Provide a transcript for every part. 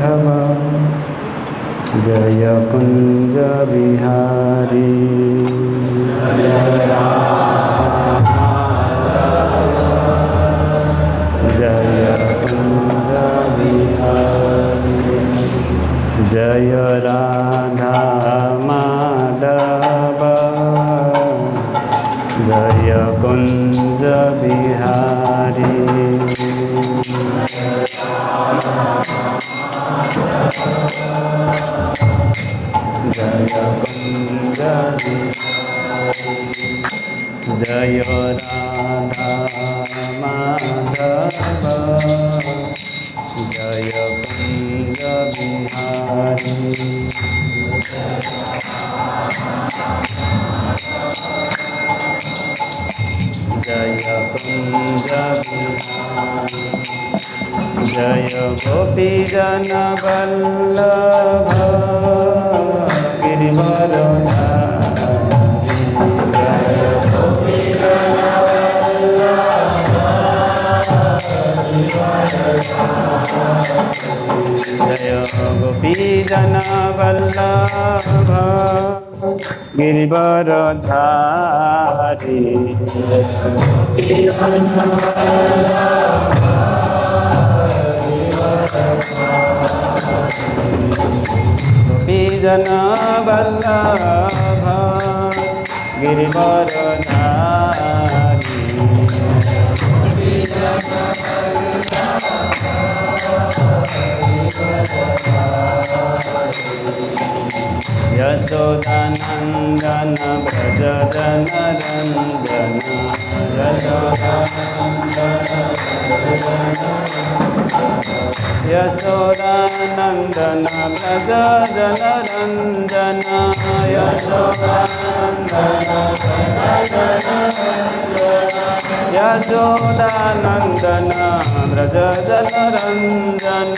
माधव जय कुंज बिहारी जय कुंज बिहारी जय राधा माधव जय कुंज बिहारी जय कुंज जय राधा माधव जय कुंज बिहारी जय कुंज बिहारी जय गोपी जन वल्लभ गिरिवरधारी जय गोपी जन जय गोपी जन वल्लभ गिरिवरधारी गोपी जन वल्लभ गिरिवरधारी यशोदानंदन व्रज जनरंजन यशोदानंदन व्रज जनरंजन यशोदानंदन व्रज जनरंजन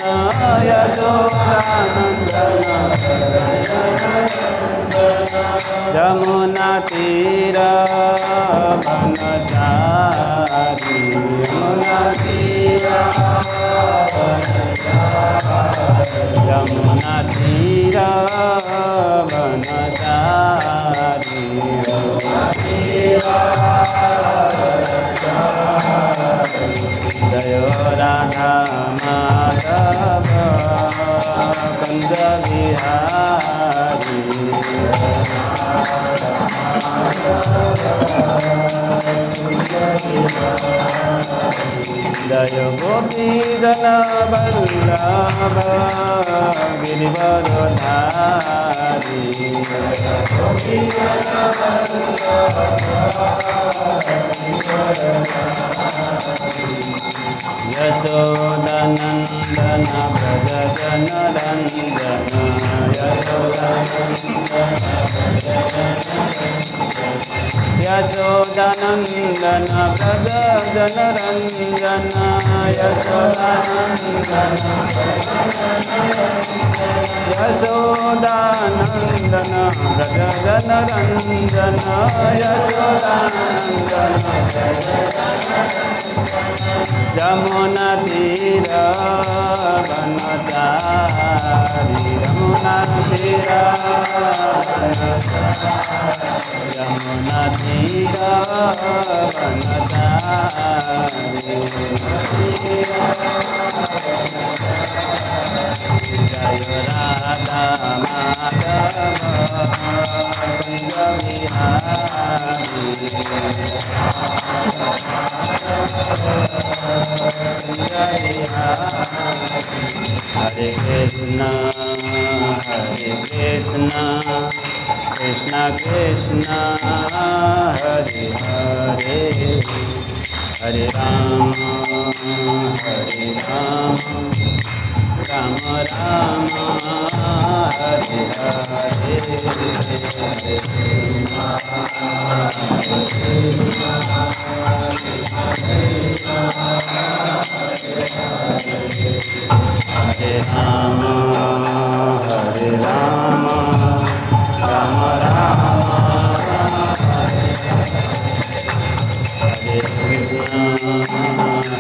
यशोदानंदन यमुना तीर वनचारी यमुना तीर यमुना तीर वनचारी जय राधा माधव कुंज बिहारी जय गोपी जन वल्लभ गिरिवरधारी यशोदानंदन व्रज जनरंजन यशोदानंदन व्रज जनरंजन यशोदानंदन व्रज जनरंजन यशोदानंदन यमुना तीर वनचारी यमुना तीर यमुना तीर वनचारी जय राधा माधव कुंज बिहारी हरे कृष्णा कृष्णा कृष्णा हरे हरे हरे राम राम राम हरे हरे हरे राम राम राम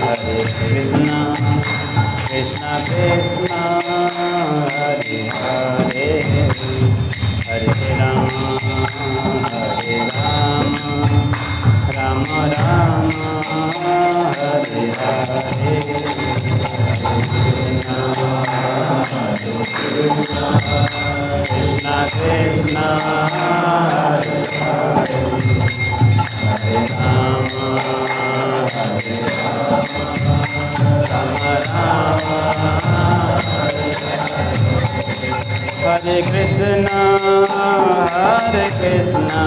हरे Krishna Krishna Hare Hare Hare Rama Hare Rama Rama Rama Hare Hare Krishna Krishna Hare Hare Hare Rama Hare Rama Rama Hare Krishna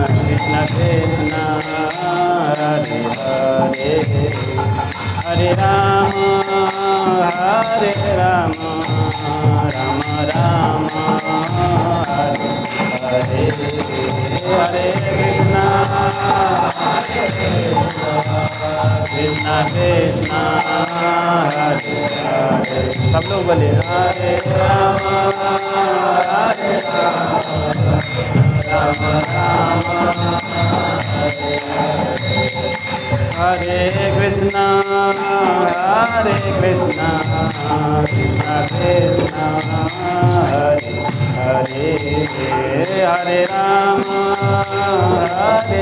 Krishna Krishna Hare Hare Hare Rama Hare Rama Rama Rama Hare Hare Hare Krishna Krishna Krishna Hare Hare सब लोग बोले हरे रामा हरे रामा रामा हरे कृष्णा हरे कृष्णा कृष्णा कृष्णा हरे हरे हरे राम राम राम हरे हरे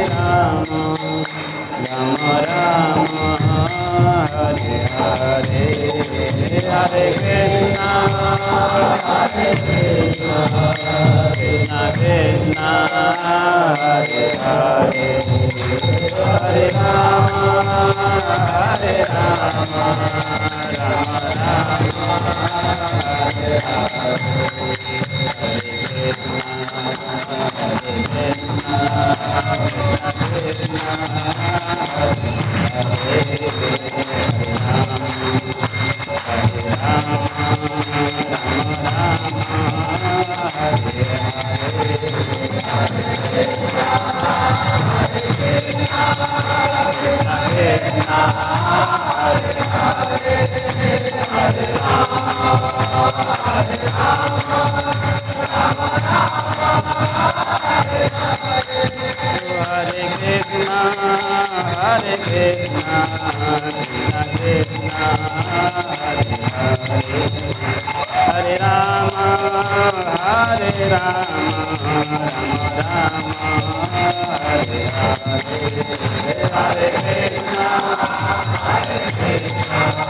हरे कृष्णा कृष्णा कृष्णा हरे हरे हरे राम राम राम हरे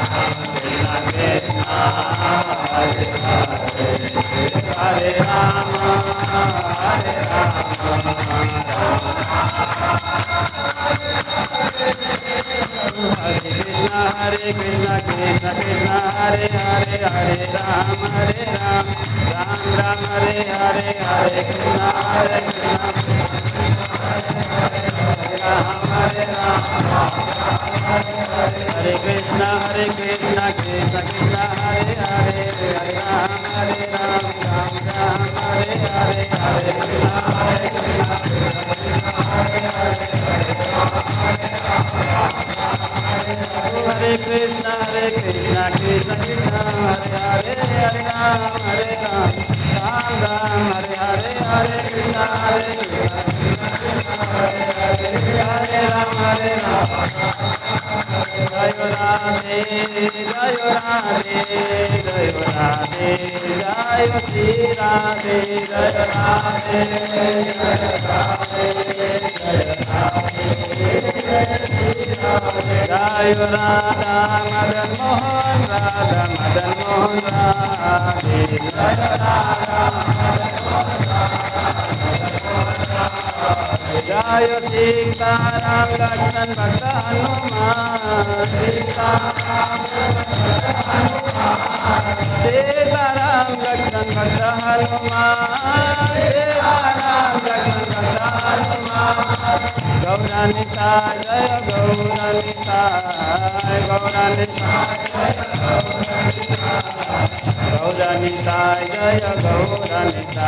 Hare Krishna Krishna Krishna Hare Hare Hare Ram Ram Ram Hare Hare Hare Krishna Hare Krishna Hare Ram Hare Krishna Krishna Krishna Hare Hare Hare Ram Ram Ram Hare Hare Hare Krishna Hare Krishna Hare Krishna Krishna Krishna Hare Hare Hare Ram Ram Ram Hare Hare Hare Krishna Hare Krishna Hare Ram Jayo Radhe Jayo Radhe Jayo Radhe Jayo Shri Radhe Jayo Radhe Jayo Radhe Jayo Radha Madan Mohan Radha Madan Mohan Radhe Jayo Radha Jayo Sita Ram Lakshman Bhakta Hanuman Sita Ram Lakshman Bhakta Hanuman Sita Ram Lakshman Bhakta Hanuman Gauranita Jaya Gauranita Gauranita Gauranita Jaya Gauranita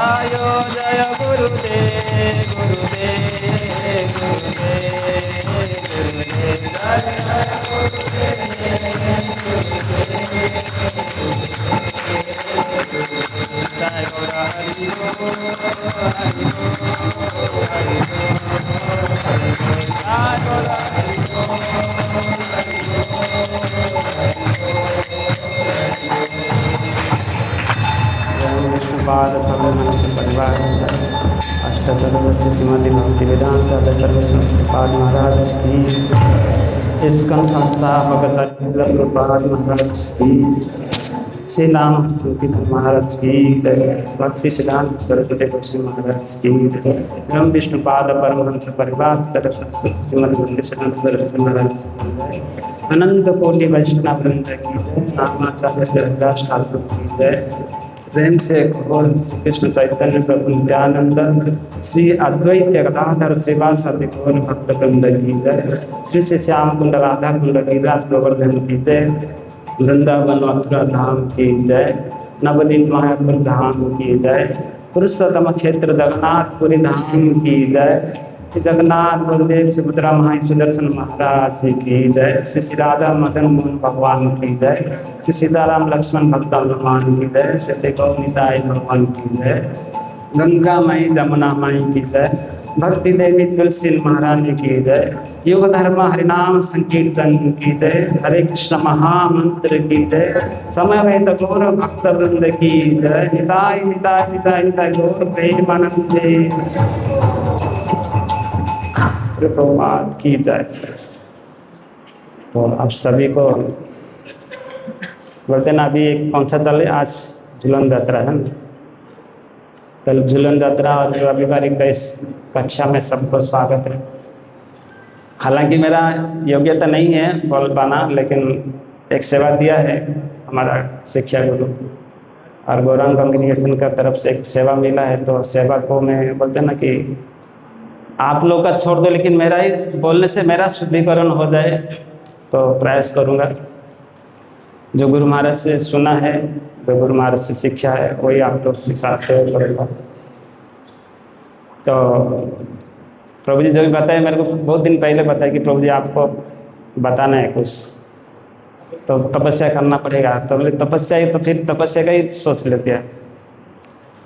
आयो जय गुरुदेव गुरुदेव गुरुदेव गुरुदेव जय गौर हरि बोल हरि बोल हरि बोल जय गौर हरि विष्णुपाद परिवार अष्टोत्तरस्य श्रीमद् भक्ति वेदांत पाद महाराज की, इस्कन संस्था भगत महाराज की, श्री राम संकीर्तन महाराज की, भक्ति सिद्धांत सरस्वती गोस्वामी महाराज की, एवं विष्णुपाद परमहंस परिवार श्रीमद् भक्ति सिद्धांत सरस्वती महाराज की, अनंत कोटि वैष्णव वृंद की जय, नामाचार्य से हरिदास ठाकुर की जय, प्रेम से कहो श्री कृष्ण चैतन्य प्रभु नित्यानंद, श्री अद्वैत गदाधर सेवा सदि गौर भक्त वृंद की जय, श्री श्री श्याम कुंड राधा कुंड गिरिराज गोवर्धन की जय, वृंदावन मथुरा धाम की जय, नवदीप मायापुर धाम की जय, पुरुषोत्तम क्षेत्र जगन्नाथपुरी धाम की जय, श्री जगन्नाथ बलदेव सुभद्रा माई सुदर्शन महाराज की जय, श्री श्री राधा मदन मोहन भगवान की जय, श्री सीताराम लक्ष्मण भक्त हनुमान की जय, श्री श्री गौनिताय भगवान की जय, गंगा माई जमुना माई की जय, भक्ति देवी तुलसी महारानी की जय, युग धर्म हरिनाम संकीर्तन की जय, हरे कृष्ण महामंत्र की जय, समय वेद गौर भक्त वृंद की जय, निताय निताय निताय निताय गौर प्रेमानंदे प्रभुपाद की जय। तो अब सभी को बोलते ना, अभी एक कौन सा चले, आज झूलन यात्रा है ना, कल झूलन यात्रा और रविवार इक्कीस कक्षा में सबको स्वागत है। हालांकि मेरा योग्यता नहीं है बोल पाना, लेकिन एक सेवा दिया है हमारा शिक्षा गुरु और गौरांग कांग्रेगेशन का तरफ से एक सेवा मिला है, तो सेवा को मैं बोलते ना कि आप लोग का छोड़ दो, लेकिन मेरा ही बोलने से मेरा शुद्धिकरण हो जाए, तो प्रयास करूँगा। जो गुरु महाराज से सुना है, जो गुरु महाराज से शिक्षा है, वही आप लोग शिक्षा से करेगा। तो प्रभु जी जो भी बताए, मेरे को बहुत दिन पहले बताया कि प्रभु जी आपको बताना है कुछ, तो तपस्या करना पड़ेगा। तो बोले तपस्या ही, तो फिर तपस्या का ही सोच लेते हैं।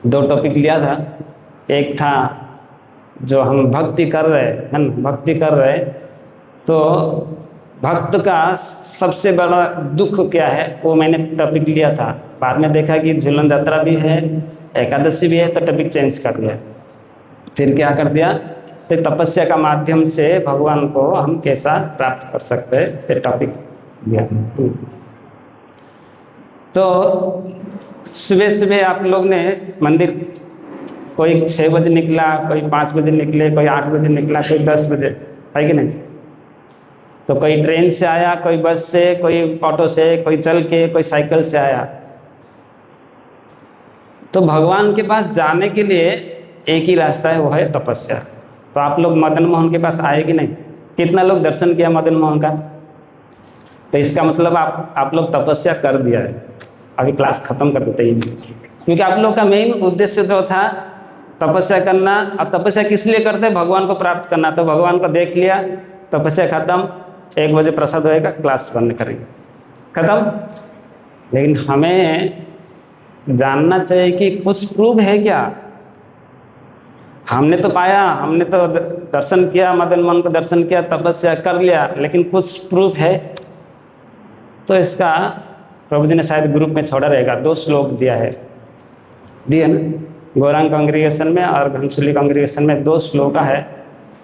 दो टॉपिक लिया था, एक था जो हम भक्ति कर रहे हैं ना, भक्ति कर रहे, तो भक्त का सबसे बड़ा दुख क्या है, वो मैंने टॉपिक लिया था। बाद में देखा कि झूलन यात्रा भी है, एकादशी भी है, तो टॉपिक चेंज कर दिया। फिर क्या कर दिया, तो तपस्या का माध्यम से भगवान को हम कैसा प्राप्त कर सकते हैं, फिर टॉपिक लिया। तो सुबह सुबह आप लोग ने मंदिर, कोई 6 बजे निकला, कोई 5 बजे निकले, कोई 8 बजे निकला, कोई 10 बजे, है कि नहीं? तो कोई ट्रेन से आया, कोई बस से, कोई ऑटो से, कोई चल के, कोई साइकिल से आया। तो भगवान के पास जाने के लिए एक ही रास्ता है, वो है तपस्या। तो आप लोग मदन मोहन के पास आए कि नहीं? कितना लोग दर्शन किया मदन मोहन का? तो इसका मतलब आप लोग तपस्या कर दिया है। अभी क्लास खत्म कर देते हैं, क्योंकि आप लोग का मेन उद्देश्य जो था तपस्या करना। और तपस्या किस लिए करते हैं? भगवान को प्राप्त करना। तो भगवान को देख लिया, तपस्या खत्म, 1 बजे प्रसाद होएगा, क्लास बंद करेंगे, खत्म। लेकिन हमें जानना चाहिए कि कुछ प्रूफ है क्या? हमने तो पाया, हमने तो दर्शन किया, मदन मोहन को दर्शन किया, तपस्या कर लिया, लेकिन कुछ प्रूफ है? तो इसका प्रभु जी ने शायद ग्रुप में छोड़ा रहेगा, 2 श्लोक दिया है, दिए ना, गौरांग कांग्रेगेशन में और घनसुली कांग्रेगेशन में 2 श्लोक है,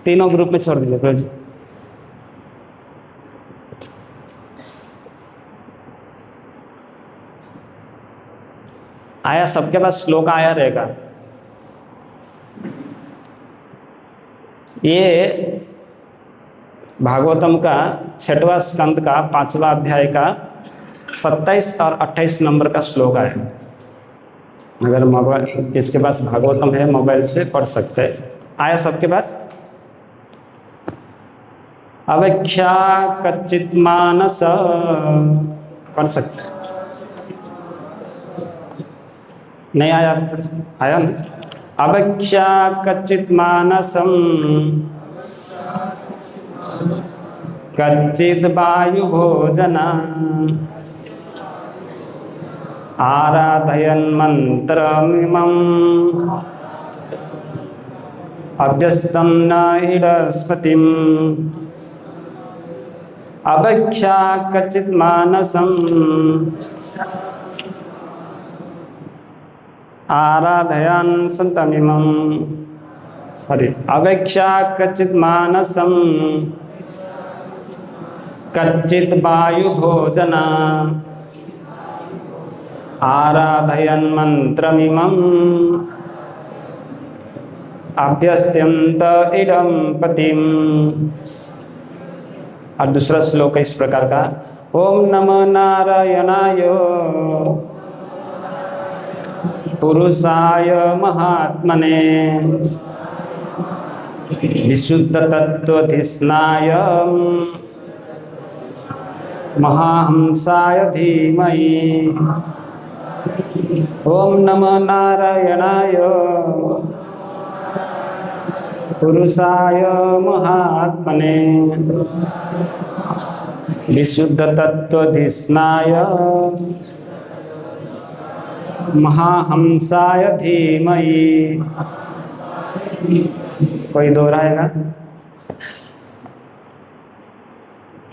तीनों ग्रुप में छोड़ दीजिए प्रभु जी। आया सबके पास श्लोक आया रहेगा। ये भागवतम का 6वां स्कंद का 5वां अध्याय का 27 और 28 नंबर का श्लोक है। अगर मोबाइल किसके पास भागवतम है, मोबाइल से पढ़ सकते हैं। आया सबके पास? अवेक्षा कच्चित मानस, पढ़ सकते? नहीं आया? आया ना? अभक्षा कच्चित् मानसं कच्चित् वायुभोजना आराधयन् मन्त्रमिमम् अभ्यस्तं न इडस्पतिम् अभक्षा कच्चित् मानसं आराधयन् सन्तमिमम् अभक्षा कच्चित् मानसं कच्चित् वायुभोजना आराधयन् मन्त्रमिमम् अभ्यस्यन्त इदं पतिम्। और दूसरा श्लोक है इस प्रकार का। ओम नमो नारायणाय पुरुषाय महात्मने विशुद्ध तत्वधिष्णाय महाहंसाय धीमहि। ओम नमो नारायणाय पुरुषाय महात्मने विशुद्ध तत्वधिष्णाय महाहंसाय धीमहि। कोई दोहराएगा?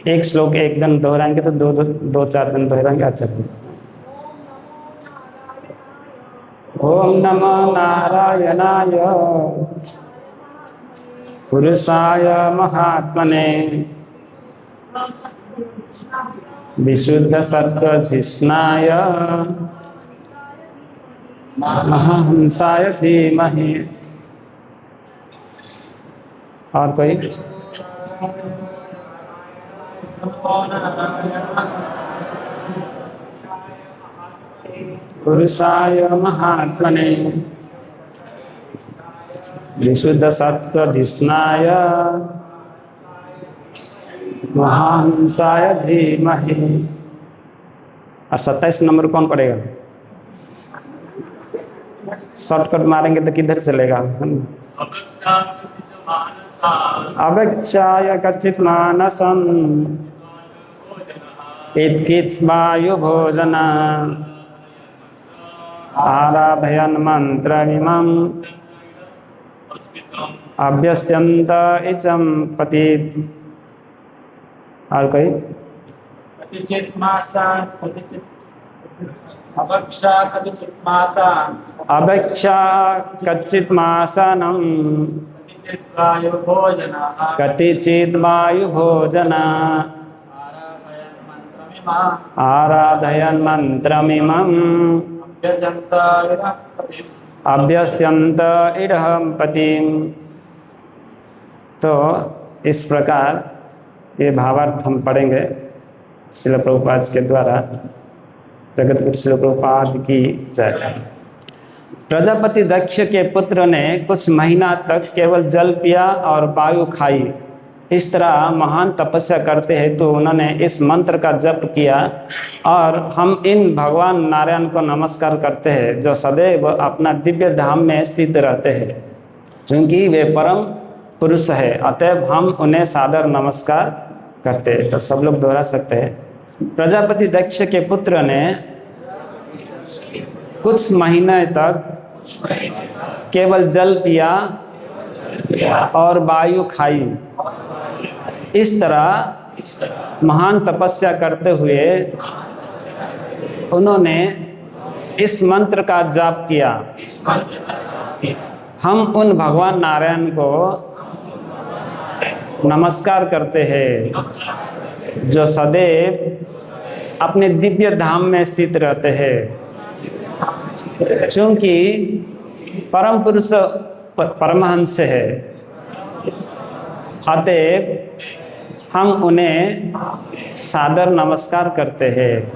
एक श्लोक एक जन दोहराएंगे तो दो दो, दो चार जन दोहराएंगे। अच्छा, ओम नमो नारायणाय पुरुषाय महात्मने विशुद्ध सत्वधिष्णाय महाहंसाय धीमहि। और कोई? पुरुषाय महात्मने विशुद्ध सत्वधिष्णाय महाहंसाय धीमहि। और 27 नंबर कौन पढ़ेगा? शॉर्टकट मारेंगे तो किधर चलेगा? अभक्षाय कच्चित् मानसं यत्किञ्चित् वायुभोजना आराधयन् मन्त्रमिमम् अभ्यस्यन्त इदं पतिम्। और कोई? अभक्षा कच्चित् मासनं कतिचित् वायुभोजना आराधयन् मन्त्रमिमम् अभ्यस्यन्त इदं पतिम्। तो इस प्रकार ये भावार्थ हम पढ़ेंगे श्रील प्रभुपाद के द्वारा। जगत गुरु श्रील प्रभुपाद की जय। प्रजापति दक्ष के पुत्र ने कुछ महीना तक केवल जल पिया और वायु खाई। इस तरह महान तपस्या करते हैं तो उन्होंने इस मंत्र का जप किया। और हम इन भगवान नारायण को नमस्कार करते हैं जो सदैव अपना दिव्य धाम में स्थित रहते हैं। क्योंकि वे परम पुरुष है, अतएव हम उन्हें सादर नमस्कार करते हैं। तो सब लोग दोहरा सकते हैं। प्रजापति दक्ष के पुत्र ने कुछ महीने तक केवल जल पिया और वायु खाई। इस तरह महान तपस्या करते हुए उन्होंने इस मंत्र का जाप किया। हम उन भगवान नारायण को नमस्कार करते हैं जो सदैव अपने दिव्य धाम में स्थित रहते हैं। क्योंकि परम पुरुष परमहंस है, अतएव हम उन्हें सादर नमस्कार करते हैं।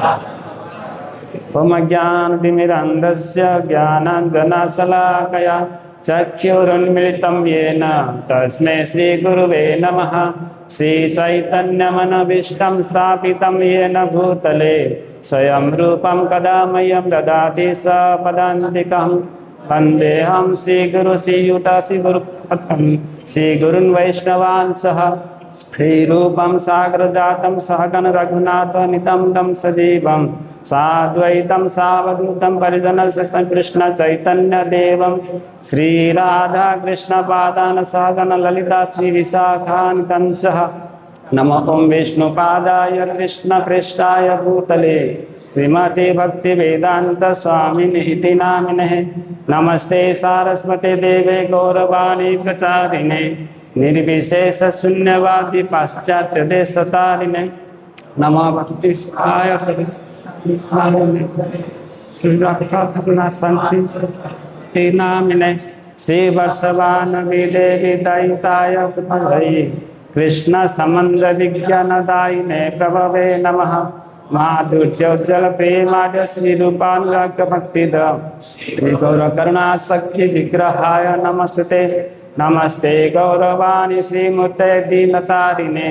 ओम ज्ञानतिमिरान्धस्य ज्ञानाञ्जनशलाकया चक्षुरुन्मीलितं येन तस्मै श्रीगुरुवे नमः। श्रीचैतन्यमनभीष्टं स्थापितं येन भूतले स्वयं रूपं कदा मह्यं ददाति सपदान्तिकम्। वंदेहम श्री गुरु श्रीयुता श्री गुरु श्री गुरुन् वैष्णवान् सह श्री रूपम सागर जातम सहगण रघुनाथ नितम दम सजीवम साद्वैतम सावधूतम परिजन सतम कृष्ण चैतन्य देवम श्री राधा कृष्ण पादान सहगण ललिता श्री विशाखान्वितं सह नमो ओम विष्णुपादाय कृष्ण पृष्ठाय भूतले श्रीमते भक्ति वेदांत स्वामिने इति नामिने नमस्ते सारस्वते देवे गौरवाणी प्रचारिणे निर्विशेष शून्यवादी पाश्चात्य देशतारिणे नमो भक्ति सुखाय शांति नामिने श्री वर्षवान देवी दयिताय कृष्ण समंद्र विज्ञान दायिने प्रभवे नमः माधुर्योज्जल प्रेमाय श्री रूपानुराग भक्तिद श्री गौर करुणा शक्ति विग्रहाय नमस्ते नमस्ते गौरवाणी श्रीमूर्ते दीनतारिणे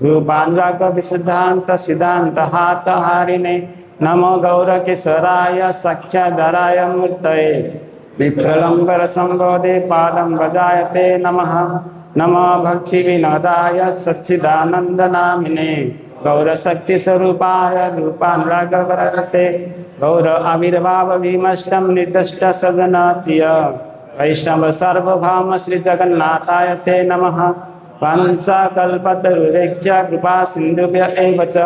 रूपानुराग विशुद्धांत सिद्धांत हातहारिणे नमो गौर किशोराय सख्याधराय मूर्तये विप्रलंबर संबोधे पादं भजायते नमः नमो भक्ति विनोदाय सच्चिदानंद नामिने गौर शक्ति स्वरूपाय रूपानुराग वरते गौर आविर्भाव भीमष्टम निर्दिष्ट सगन प्रिय वैष्णव सार्वभौम श्री जगन्नाथाय ते नमः पंचकल्पतरुरेक्ष्य कृपा सिंधुभ्य एव च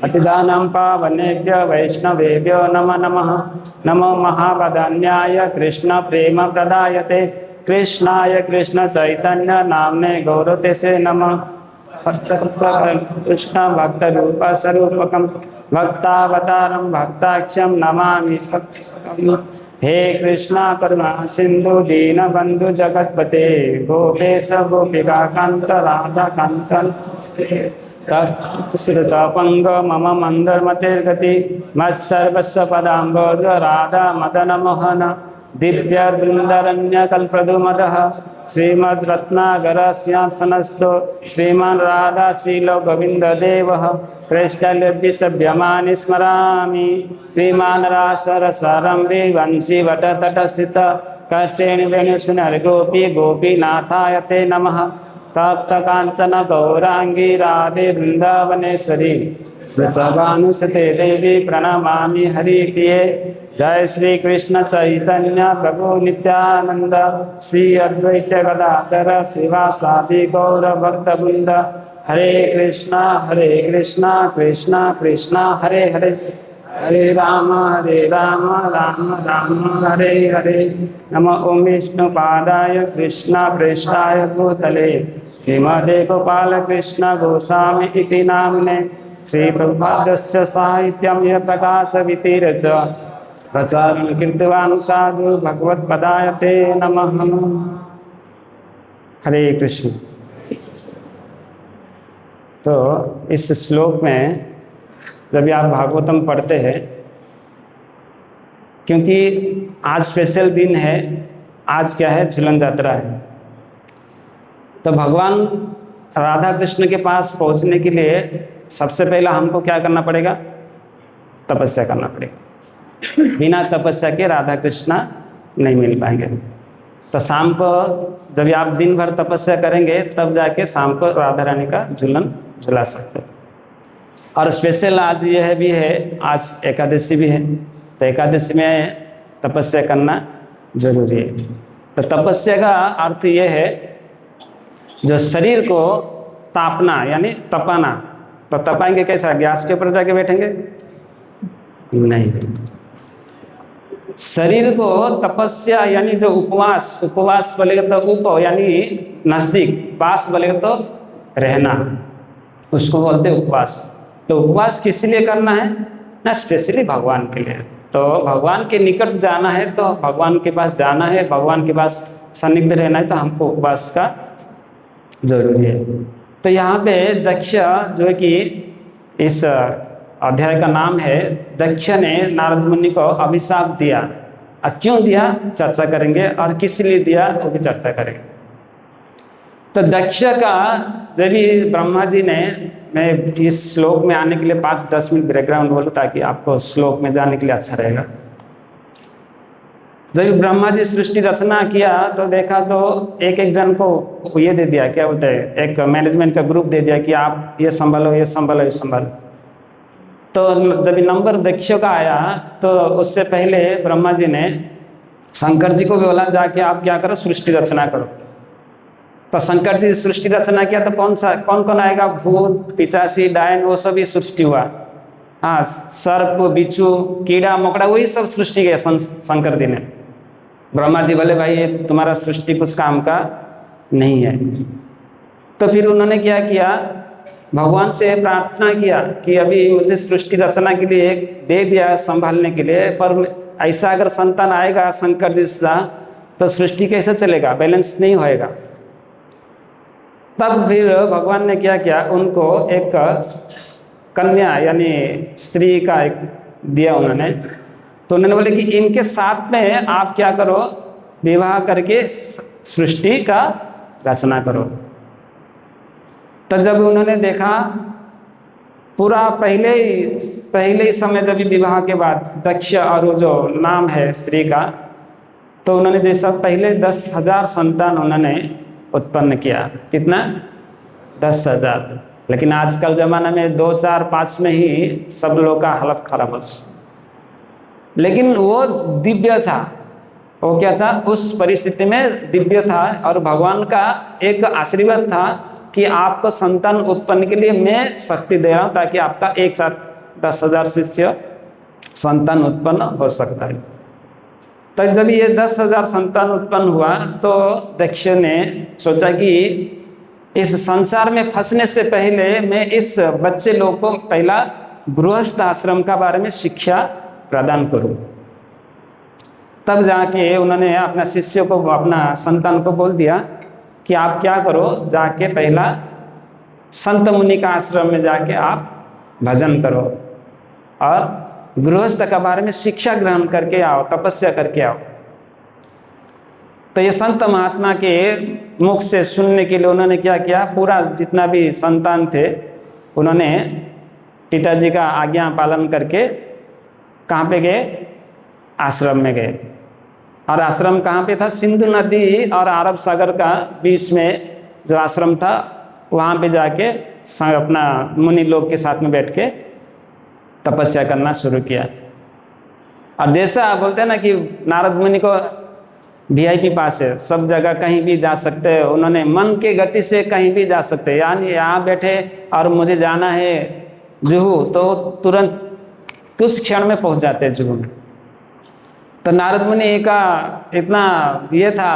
अतिदानं पावनेभ्य वैष्णवेभ्यो नमो नमः नमो महावदान्याय कृष्ण प्रेम प्रदायते कृष्णाय कृष्ण चैतन्य नामने गौरते से नमः कृष्ण भक्त रूप स्वरूपकं भक्तावतारं भक्ताख्यं नमामि सत्यं हे कृष्णा करुणा सिंधु दीन बंधु जगतपते गोपेश गोपिका कांत राधा कांत तत्श्रुतपंग मम मंदरमतिर्गति मत्सर्वस्व पदाम्बोज राधा मदन मोहन दिव्य बृंदरण्य कल्पद्रुमदः श्रीमद् रत्नागर श्यामसनस्तो श्रीमान राधा शीलो गोविंद देवः प्रेष्टल्यभि सभ्यमानि स्मरामि श्रीमान रासरसारंभि वंशी वटतटस्थित कर्षेण वेणुसुनर गोपी गोपीनाथाय ते नमः तप्त कांचन गौरांगी राधे वृंदावनेश्वरी वृषभानुसुते देवी प्रणमामि हरिप्रिये जय श्री कृष्ण चैतन्य प्रभु नित्यानंद श्री अद्वैत गदाधर शिवासादि गौर भक्तवृंद हरे कृष्णा कृष्णा कृष्णा हरे हरे हरे राम राम राम हरे हरे नमो ओम विष्णुपादाय कृष्ण पृष्ठाय भूतले श्रीमदे गोपाल कृष्ण गोस्वामी इति नाम्ने श्री प्रभुपादस्य साहित्यं यः प्रकाशवितिरच प्रचारण कीर्तिवान् साधु भगवत्पदाय ते नमः। हरे कृष्ण। तो इस श्लोक में जब आप भागवतम पढ़ते हैं, क्योंकि आज स्पेशल दिन है, आज क्या है, झूलन यात्रा है, तो भगवान राधा कृष्ण के पास पहुंचने के लिए सबसे पहला हमको क्या करना पड़ेगा, तपस्या करना पड़ेगा। बिना तपस्या के राधा कृष्ण नहीं मिल पाएंगे। तो शाम को जब आप दिन भर तपस्या करेंगे तब जाके शाम को राधा रानी का झूलन झुला सकते हो। और स्पेशल आज यह भी है, आज एकादशी भी है, तो एकादशी में तपस्या करना जरूरी है। तो तपस्या का अर्थ यह है जो शरीर को तापना यानी तपाना। तो तपाएंगे कैसा, गैस के ऊपर जाके बैठेंगे नहीं, शरीर को तपस्या यानी जो उपवास, उपवास बोलेगा तो उप यानी नजदीक, पास बोलेगा तो रहना, उसको बोलते उपवास। तो उपवास किस लिए करना है ना, स्पेशली भगवान के लिए। तो भगवान के निकट जाना है, तो भगवान के पास जाना है, भगवान के पास सन्निग्ध रहना है, तो हमको उपवास का जरूरी है। तो यहाँ पे दक्ष जो है कि इस अध्याय का नाम है, दक्ष ने नारद मुनि को अभिशाप दिया। क्यों दिया चर्चा करेंगे, और किस लिए दिया वो भी चर्चा करेंगे। तो दक्ष का जब भी ब्रह्मा जी ने, मैं इस श्लोक में आने के लिए 5-10 मिनट बैकग्राउंड बोलूँ ताकि आपको श्लोक में जाने के लिए अच्छा रहेगा। जब ब्रह्मा जी सृष्टि रचना किया तो देखा तो एक एक जन को ये दे दिया, क्या बोलते हैं, एक मैनेजमेंट का ग्रुप दे दिया कि आप ये संभालो, ये संभालो, ये संभालो। तो जब नंबर दक्ष का आया तो उससे पहले ब्रह्मा जी ने शंकर जी को भी बोला, जाके आप क्या करो, सृष्टि रचना करो। तो शंकर जी सृष्टि रचना किया तो कौन कौन आएगा, भूत, पिचासी, डायन, वो सभी सृष्टि हुआ। हाँ, सर्प, बिच्छू, कीड़ा मकोड़ा, वही सब सृष्टि किया शंकर जी ने। ब्रह्मा जी बोले भाई ये तुम्हारा सृष्टि कुछ काम का नहीं है। तो फिर उन्होंने क्या किया, भगवान से प्रार्थना किया कि अभी मुझे सृष्टि रचना के लिए दे दिया संभालने के लिए, पर ऐसा अगर संतान आएगा शंकर जी से तो सृष्टि कैसे चलेगा, बैलेंस नहीं होएगा। तब फिर भगवान ने क्या किया, उनको एक कन्या यानी स्त्री का एक दिया उन्होंने। तो उन्होंने बोले कि इनके साथ में आप क्या करो, विवाह करके सृष्टि का रचना करो। तो जब उन्होंने देखा पूरा पहले ही समय, जब विवाह के बाद दक्ष और वो जो नाम है स्त्री का, तो उन्होंने जैसा पहले 10,000 संतान उन्होंने उत्पन्न किया। कितना? 10,000। लेकिन आजकल ज़माना में 2, 4, 5 में ही सब लोग का हालत खराब होता। लेकिन वो दिव्य था, वो क्या था, उस परिस्थिति में दिव्य था। और भगवान का एक आशीर्वाद था कि आपको संतान उत्पन्न के लिए मैं शक्ति दे रहा हूँ, ताकि आपका एक साथ 10,000 शिष्य संतान उत्पन्न हो सकता है। तो जब ये 10,000 संतान उत्पन्न हुआ तो दक्ष ने सोचा कि इस संसार में फंसने से पहले मैं इस बच्चे लोग को पहला गृहस्थ आश्रम का बारे में शिक्षा प्रदान करूं। तब जाके उन्होंने अपना शिष्य को, अपना संतान को बोल दिया कि आप क्या करो, जाके पहला संत मुनि का आश्रम में जाके आप भजन करो और गृहस्थ का बारे में शिक्षा ग्रहण करके आओ, तपस्या करके आओ। तो ये संत महात्मा के मुख से सुनने के लिए उन्होंने क्या किया, पूरा जितना भी संतान थे उन्होंने पिताजी का आज्ञा पालन करके कहाँ पे गए, आश्रम में गए। और आश्रम कहाँ पे था, सिंधु नदी और अरब सागर का बीच में जो आश्रम था, वहाँ पे जाके अपना मुनि लोग के साथ में बैठ के तपस्या करना शुरू किया। और जैसा बोलते हैं ना कि नारद मुनि को VIP पास है, सब जगह कहीं भी जा सकते हैं, उन्होंने मन के गति से कहीं भी जा सकते हैं। यानी यहाँ बैठे और मुझे जाना है जुहू, तो तुरंत कुछ क्षण में पहुँच जाते हैं जुहू में। तो नारद मुनि का इतना ये था,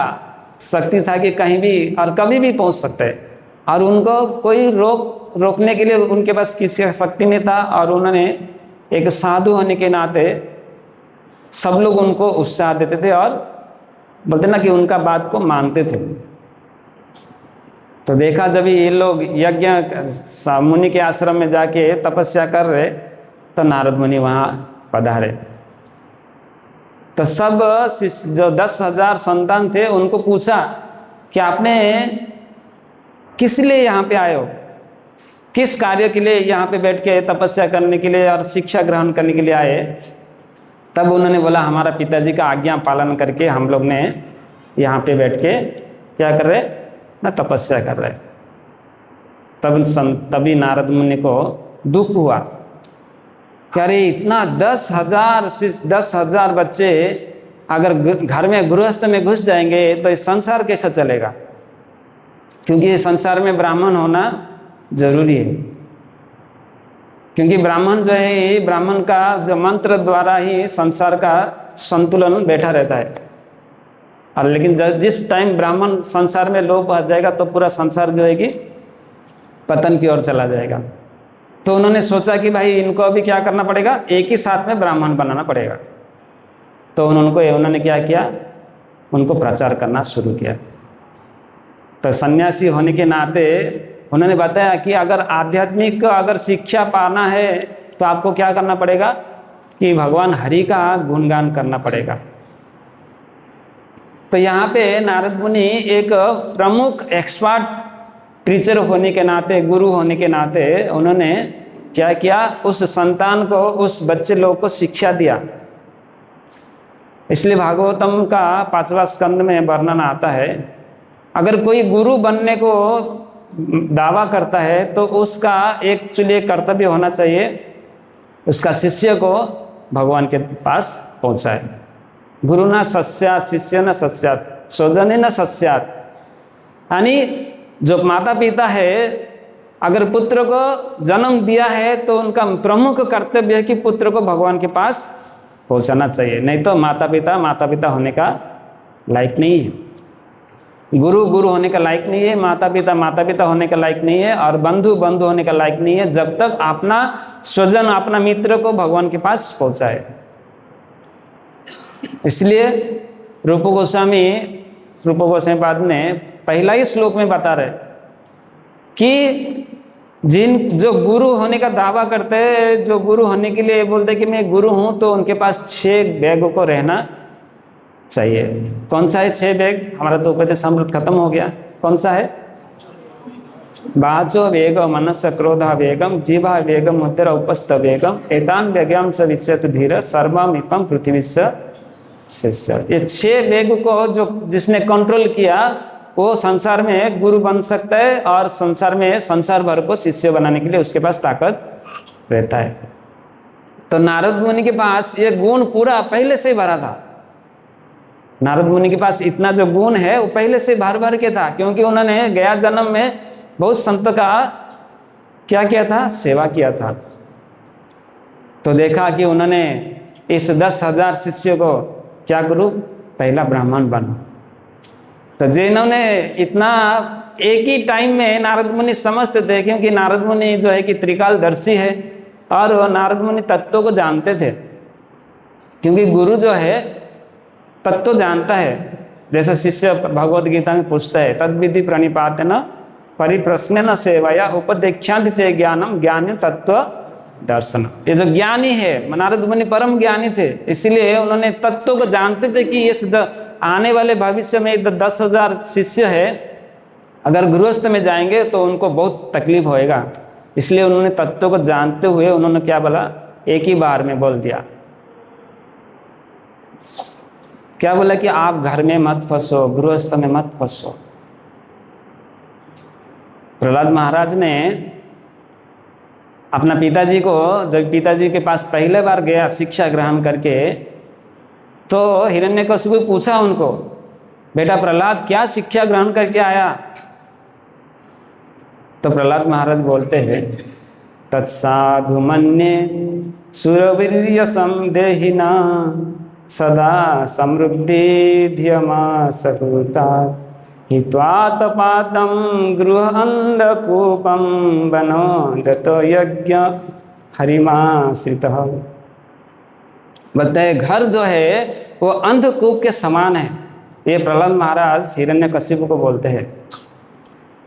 शक्ति था कि कहीं भी और कभी भी पहुँच सकते हैं, और उनको कोई रोकने के लिए उनके पास किसी का शक्ति नहीं था। और उन्होंने एक साधु होने के नाते सब लोग उनको उत्साह देते थे और बोलते ना कि उनका बात को मानते थे। तो देखा जब ये लोग यज्ञ मुनि के आश्रम में जाके तपस्या कर रहे, तो नारद मुनि वहाँ पधारे। तो सब जो 10,000 संतान थे उनको पूछा कि आपने किस लिए यहाँ पे आए हो, किस कार्य के लिए यहाँ पे बैठ के तपस्या करने के लिए और शिक्षा ग्रहण करने के लिए आए। तब उन्होंने बोला हमारा पिताजी का आज्ञा पालन करके हम लोग ने यहाँ पे बैठ के क्या कर रहे ना, तपस्या कर रहे। तभी नारद मुनि को दुख हुआ कि अरे इतना 10,000 बच्चे अगर घर में गृहस्थ में घुस जाएंगे तो इस संसार कैसा चलेगा, क्योंकि इस संसार में ब्राह्मण होना जरूरी है। क्योंकि ब्राह्मण जो है, ब्राह्मण का जो मंत्र द्वारा ही संसार का संतुलन बैठा रहता है। और लेकिन जिस टाइम ब्राह्मण संसार में लोप आ जाएगा तो पूरा संसार जो है कि पतन की ओर चला जाएगा। तो उन्होंने सोचा कि भाई इनको अभी क्या करना पड़ेगा, एक ही साथ में ब्राह्मण बनाना पड़ेगा। तो उन्होंने क्या किया, उनको प्रचार करना शुरू किया। तो सन्यासी होने के नाते उन्होंने बताया कि अगर आध्यात्मिक अगर शिक्षा पाना है तो आपको क्या करना पड़ेगा कि भगवान हरि का गुणगान करना पड़ेगा। तो यहाँ पे नारद मुनि एक प्रमुख एक्सपर्ट टीचर होने के नाते, गुरु होने के नाते उन्होंने क्या किया, उस संतान को, उस बच्चे लोग को शिक्षा दिया। इसलिए भागवतम का 5वां स्कंद में वर्णन आता है, अगर कोई गुरु बनने को दावा करता है तो उसका एक्चुअली कर्तव्य होना चाहिए उसका शिष्य को भगवान के पास पहुंचाए। गुरु न सस्यात शिष्य न सस्यात स्वजने न सस्यात, यानी जो माता पिता है अगर पुत्र को जन्म दिया है तो उनका प्रमुख कर्तव्य है कि पुत्र को भगवान के पास पहुंचाना चाहिए, नहीं तो माता पिता होने का लायक नहीं है, गुरु होने का लायक नहीं है, माता पिता होने का लायक नहीं है, और बंधु होने का लायक नहीं है जब तक अपना स्वजन अपना मित्र को भगवान के पास पहुंचाए। इसलिए रूप गोस्वामी पाद ने पहला ही श्लोक में बता रहे कि जो गुरु होने का दावा करते हैं, जो गुरु होने के लिए बोलते कि मैं गुरु हूं, तो उनके पास 6 बैगों को रहना चाहिए। कौन सा है 6 बैग? हमारा तो उपदेश समृद्ध खत्म हो गया। कौन सा है? वाचो वेगम मनस क्रोधा वेगम जीवा वेगम मुद्रा उपस्थ वेगम एतान वेगम स विच्यत धीर सर्वमिपम पृथ्वी शिष्य। ये 6 वेग को जो जिसने कंट्रोल किया वो संसार में गुरु बन सकता है, और संसार भर को शिष्य बनाने के लिए उसके पास ताकत रहता है। तो नारद मुनि के पास ये गुण पूरा पहले से भरा था। नारद मुनि के पास इतना जो गुण है वो पहले से भर के था, क्योंकि उन्होंने गया जन्म में बहुत संत का क्या किया था? सेवा किया था। तो देखा कि उन्होंने इस 10,000 शिष्यों को क्या करूं, पहला ब्राह्मण बना। तो जिन्होंने इतना एक ही टाइम में नारद मुनि समझते थे, क्योंकि नारद मुनि जो है कि त्रिकालदर्शी है और वो नारद मुनि तत्वों को जानते थे, क्योंकि गुरु जो है तत्व जानता है। जैसे शिष्य भगवद गीता में पूछता है तद्विधि प्रणिपातेन परिप्रश्नेन सेवया उपदेख्यांते ज्ञानम ज्ञान तत्व दर्शन। ये जो ज्ञानी है, नारद मुनि परम ज्ञानी थे, इसलिए उन्होंने तत्व को जानते थे कि ये जो आने वाले भविष्य में 10,000 शिष्य है, अगर गृहस्थ में जाएंगे तो उनको बहुत तकलीफ होएगा। इसलिए उन्होंने तत्व को जानते हुए उन्होंने क्या बोला, एक ही बार में बोल दिया। क्या बोला कि आप घर में मत फंसो, गृहस्थ में मत फंसो। प्रहलाद महाराज ने अपना पिताजी को, जब पिताजी के पास पहले बार गया शिक्षा ग्रहण करके, तो हिरण्यकशिपु पूछा उनको, बेटा प्रहलाद क्या शिक्षा ग्रहण करके आया? तो प्रहलाद महाराज बोलते हैं तत्साधु मन्ये सुरवीर्य संदेहिना सदा समृद्धि धियमा सकुता हित्वातपातं गृह अंधकूपम बनो जतो यज्ञ हरिमाश्रितः। बताए घर जो है वो अंधकूप के समान है। ये प्रहलाद महाराज हिरण्यकशिपु को बोलते हैं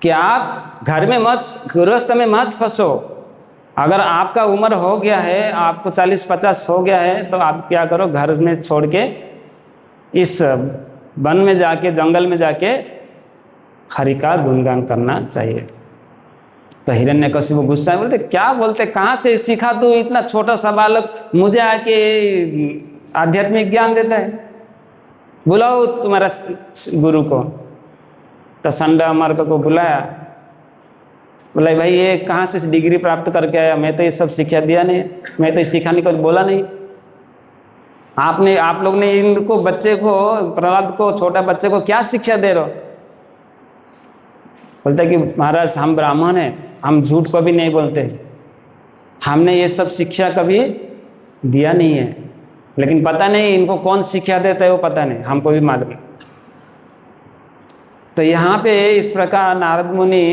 कि आप घर में मत, गृहस्थ में मत फंसो। अगर आपका उम्र हो गया है, आपको 40-50 हो गया है, तो आप क्या करो, घर में छोड़ के इस वन में जाके, जंगल में जाके हरि का गुणगान करना चाहिए। तो हिरण्यकशिपु गुस्सा में बोलते, क्या बोलते, कहाँ से सीखा तू? इतना छोटा सा बालक मुझे आके आध्यात्मिक ज्ञान देता है, बुलाओ तुम्हारा गुरु को। तो संडा मार्ग को बुलाया, बोला भाई ये कहाँ से डिग्री प्राप्त करके आया? मैं तो ये सब शिक्षा दिया नहीं, मैं तो सिखाने को बोला नहीं। आप लोग ने इनको, बच्चे को, प्रहलाद को, छोटा बच्चे को क्या शिक्षा दे रहे हो? बोलता है कि महाराज हम ब्राह्मण हैं, हम झूठ कभी नहीं बोलते, हमने ये सब शिक्षा कभी दिया नहीं है, लेकिन पता नहीं इनको कौन शिक्षा देता है वो पता नहीं, हमको भी मालूम है। तो यहाँ पे इस प्रकार नारद मुनि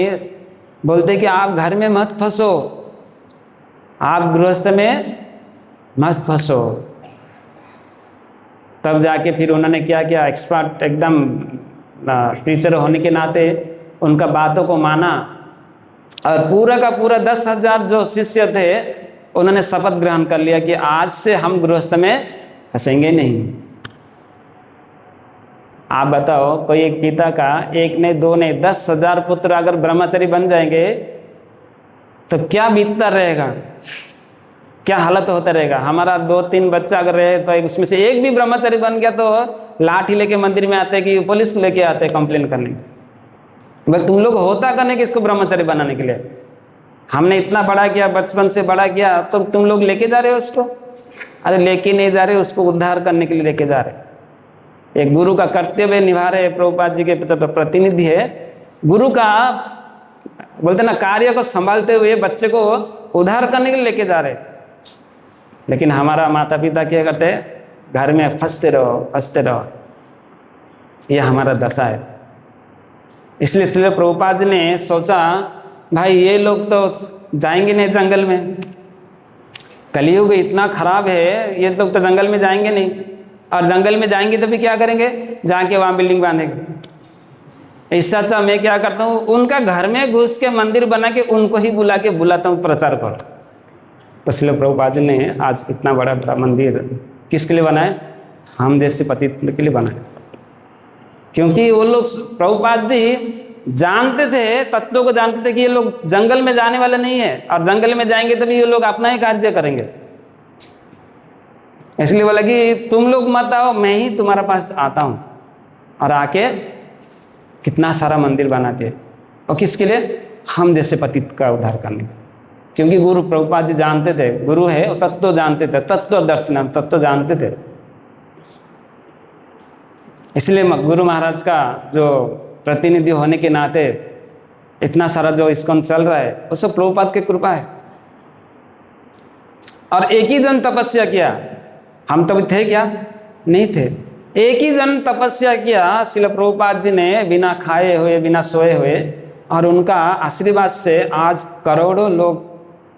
बोलते कि आप घर में मत फंसो, आप गृहस्थ में मत फंसो। तब जाके फिर उन्होंने क्या किया, एक्सपर्ट एकदम टीचर होने के नाते उनका बातों को माना, और पूरा का पूरा 10,000 जो शिष्य थे उन्होंने शपथ ग्रहण कर लिया कि आज से हम गृहस्थ में फंसेंगे नहीं। आप बताओ, कोई एक पिता का 1 नहीं 2 नहीं 10,000 पुत्र अगर ब्रह्मचारी बन जाएंगे तो क्या बीतता रहेगा? क्या हालत होता रहेगा। हमारा 2-3 बच्चा अगर रहे तो उसमें से एक भी ब्रह्मचारी बन गया तो लाठी लेके मंदिर में आते कि पुलिस लेके आते कंप्लेन करने। भाई तुम लोग होता करने कि इसको ब्रह्मचारी बनाने के लिए, हमने इतना बड़ा किया, बचपन से बड़ा किया, तो तुम लोग लेके जा रहे हो उसको। अरे लेके नहीं जा रहे, उसको उद्धार करने के लिए लेके जा रहे। एक गुरु का कर्तव्य निभा रहे, प्रभुपाद जी के प्रतिनिधि है, गुरु का बोलते ना कार्य को संभालते हुए बच्चे को उद्धार करने के लिए लेके जा रहे। लेकिन हमारा माता पिता क्या करते हैं, घर में फंसते रहो। यह हमारा दशा है। इसलिए प्रभुपाद जी ने सोचा भाई ये लोग तो जाएंगे नहीं जंगल में, कलयुग इतना खराब है, ये लोग तो जंगल में जाएंगे नहीं, और जंगल में जाएंगे तो भी क्या करेंगे, जाके वहाँ बिल्डिंग बांधेंगे। इससे अच्छा मैं क्या करता हूँ, उनका घर में घुस के मंदिर बना के उनको ही बुलाता हूँ प्रचार करो। तो इसलिए प्रभुपाद जी ने आज इतना बड़ा मंदिर किसके लिए बनाया, हम जैसे पतित के लिए बनाया। क्योंकि वो लोग प्रभुपाद जी जानते थे, तत्वों को जानते थे कि ये लोग जंगल में जाने वाले नहीं है, और जंगल में जाएंगे तभी ये लोग अपना ही कार्य करेंगे। इसलिए बोला कि तुम लोग मत आओ, मैं ही तुम्हारे पास आता हूँ। और आके कितना सारा मंदिर बनाते हैं, और किसके लिए, हम जैसे पतित का उद्धार करने। क्योंकि गुरु प्रभुपाद जी जानते थे, गुरु है वो तत्व जानते थे, तत्व दर्शन, तत्व जानते थे। इसलिए गुरु महाराज का जो प्रतिनिधि होने के नाते इतना सारा जो इस्कॉन चल रहा है वो सब प्रभुपाद की कृपा है। और एक ही जन तपस्या किया, हम तभी थे क्या, नहीं थे। एक ही जन तपस्या किया, श्रील प्रभुपाद जी ने बिना खाए हुए बिना सोए हुए, और उनका आशीर्वाद से आज करोड़ों लोग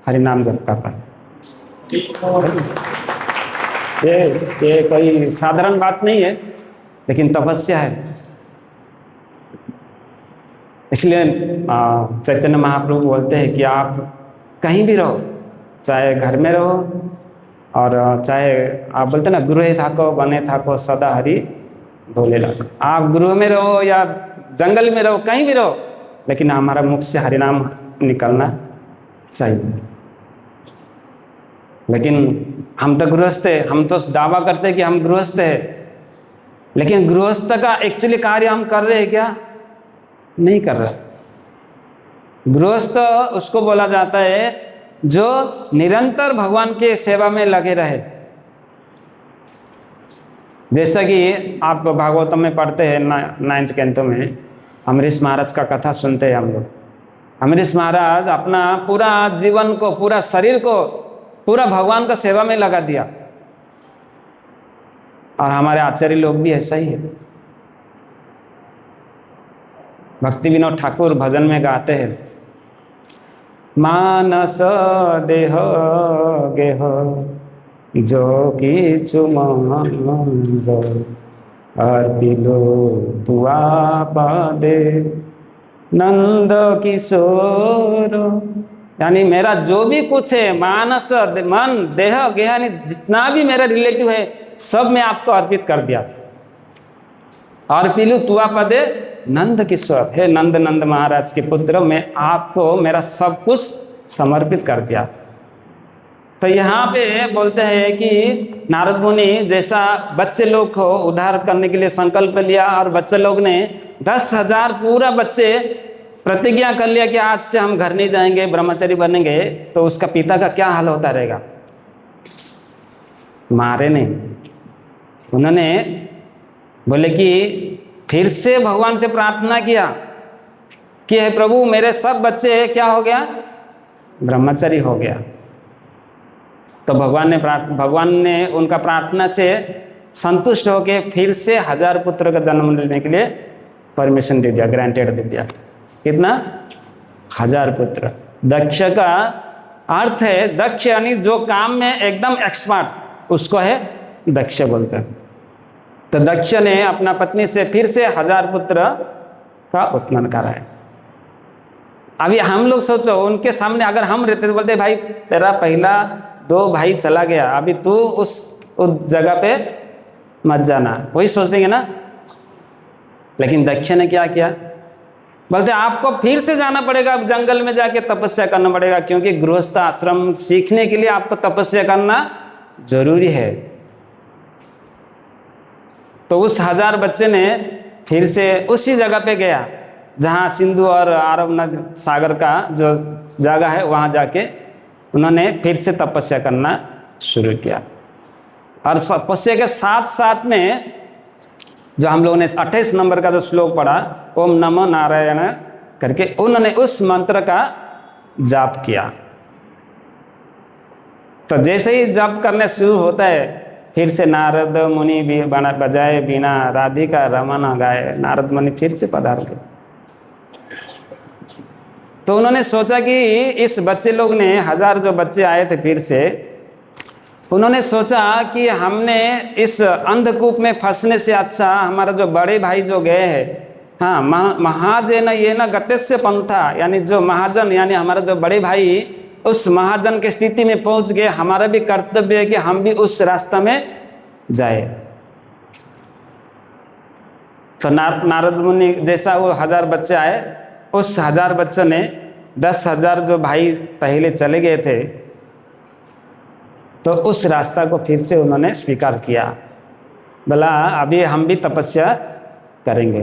हरिनाम जप कर रहे हैं। ये कोई साधारण बात नहीं है, लेकिन तपस्या है। इसलिए चैतन्य महाप्रभु बोलते हैं कि आप कहीं भी रहो, चाहे घर में रहो, और चाहे आप बोलते ना गृह थाको बने थाको सदा हरि भोले लाखो। आप गृह में रहो या जंगल में रहो, कहीं भी रहो, लेकिन हमारा मुख से हरिनाम निकलना चाहिए। लेकिन हम तो गृहस्थ है, हम तो दावा करते हैं कि हम गृहस्थ है, लेकिन गृहस्थ का एक्चुअली कार्य हम कर रहे हैं क्या, नहीं कर रहे। गृहस्थ उसको बोला जाता है जो निरंतर भगवान के सेवा में लगे रहे। जैसा कि आप भागवतम में पढ़ते हैं 9th कैंटो में, अमरीश महाराज का कथा सुनते हैं हम लोग। अमरीश महाराज अपना पूरा जीवन को, पूरा शरीर को पूरा भगवान का सेवा में लगा दिया, और हमारे आचार्य लोग भी ऐसा ही है। भक्ति विनोद ठाकुर भजन में गाते हैं, मानस देह गेह जो किछु मांग अर्पिलो तुआ पादे नंद किशोर। यानी मेरा जो भी कुछ है, मानस मन देह गेह, यानी जितना भी मेरा रिलेटिव है सब मैं आपको अर्पित कर दिया। अर्पिलु तुआ पदे नंद किशोर, हे नंद महाराज के पुत्र, मैं आपको मेरा सब कुछ समर्पित कर दिया। तो यहाँ पे बोलते हैं कि नारद मुनि जैसा बच्चे लोग को उद्धार करने के लिए संकल्प लिया, और बच्चे लोग ने 10,000 पूरा बच्चे प्रतिज्ञा कर लिया कि आज से हम घर नहीं जाएंगे, ब्रह्मचारी बनेंगे। तो उसका पिता का क्या हाल होता रहेगा, मारे नहीं। उन्होंने बोले कि फिर से भगवान से प्रार्थना किया कि हे प्रभु मेरे सब बच्चे क्या हो गया, ब्रह्मचारी हो गया। तो भगवान ने उनका प्रार्थना से संतुष्ट होकर फिर से 1000 पुत्र का जन्म लेने के लिए परमिशन दे दिया, ग्रांटेड दे दिया। कितना, 1000 पुत्र। दक्ष का अर्थ है, दक्ष यानी जो काम में एकदम एक्सपर्ट, उसको है दक्ष बोलते हैं। तो दक्ष ने अपना पत्नी से फिर से 1000 पुत्र का उत्पन्न करा है। अभी हम लोग सोचो, उनके सामने अगर हम रहते तो बोलते भाई तेरा पहला 2 भाई चला गया, अभी तू उस जगह पे मत जाना, वही सोच लेंगे ना। लेकिन दक्ष ने क्या किया, बोलते आपको फिर से जाना पड़ेगा, जंगल में जाके तपस्या करना पड़ेगा, क्योंकि गृहस्थ आश्रम सीखने के लिए आपको तपस्या करना जरूरी है। तो उस 1000 बच्चे ने फिर से उसी जगह पे गया जहाँ सिंधु और अरब नद सागर का जो जगह है, वहाँ जाके उन्होंने फिर से तपस्या करना शुरू किया। और तपस्या के साथ साथ में जो हम लोगों ने 28 नंबर का जो श्लोक पढ़ा, ओम नमो नारायण करके, उन्होंने उस मंत्र का जाप किया। तो जैसे ही जाप करने शुरू होता है, फिर से नारद मुनि भी बजाए बिना राधिका रमन गाए, नारद मुनि फिर से पधार गए। तो उन्होंने सोचा कि इस बच्चे लोग ने 1000 जो बच्चे आए थे फिर से, उन्होंने सोचा कि हमने इस अंधकूप में फंसने से अच्छा हमारा जो बड़े भाई जो गए हैं, हाँ, महाजन ये न गतेस्य पंथा, यानी जो महाजन यानी हमारा जो बड़े भाई उस महाजन की स्थिति में पहुंच गए, हमारा भी कर्तव्य है कि हम भी उस रास्ता में जाए। तो नारद मुनि जैसा वो 1000 बच्चे आए, उस 1000 बच्चों ने 10,000 जो भाई पहले चले गए थे, तो उस रास्ता को फिर से उन्होंने स्वीकार किया। बोला अभी हम भी तपस्या करेंगे,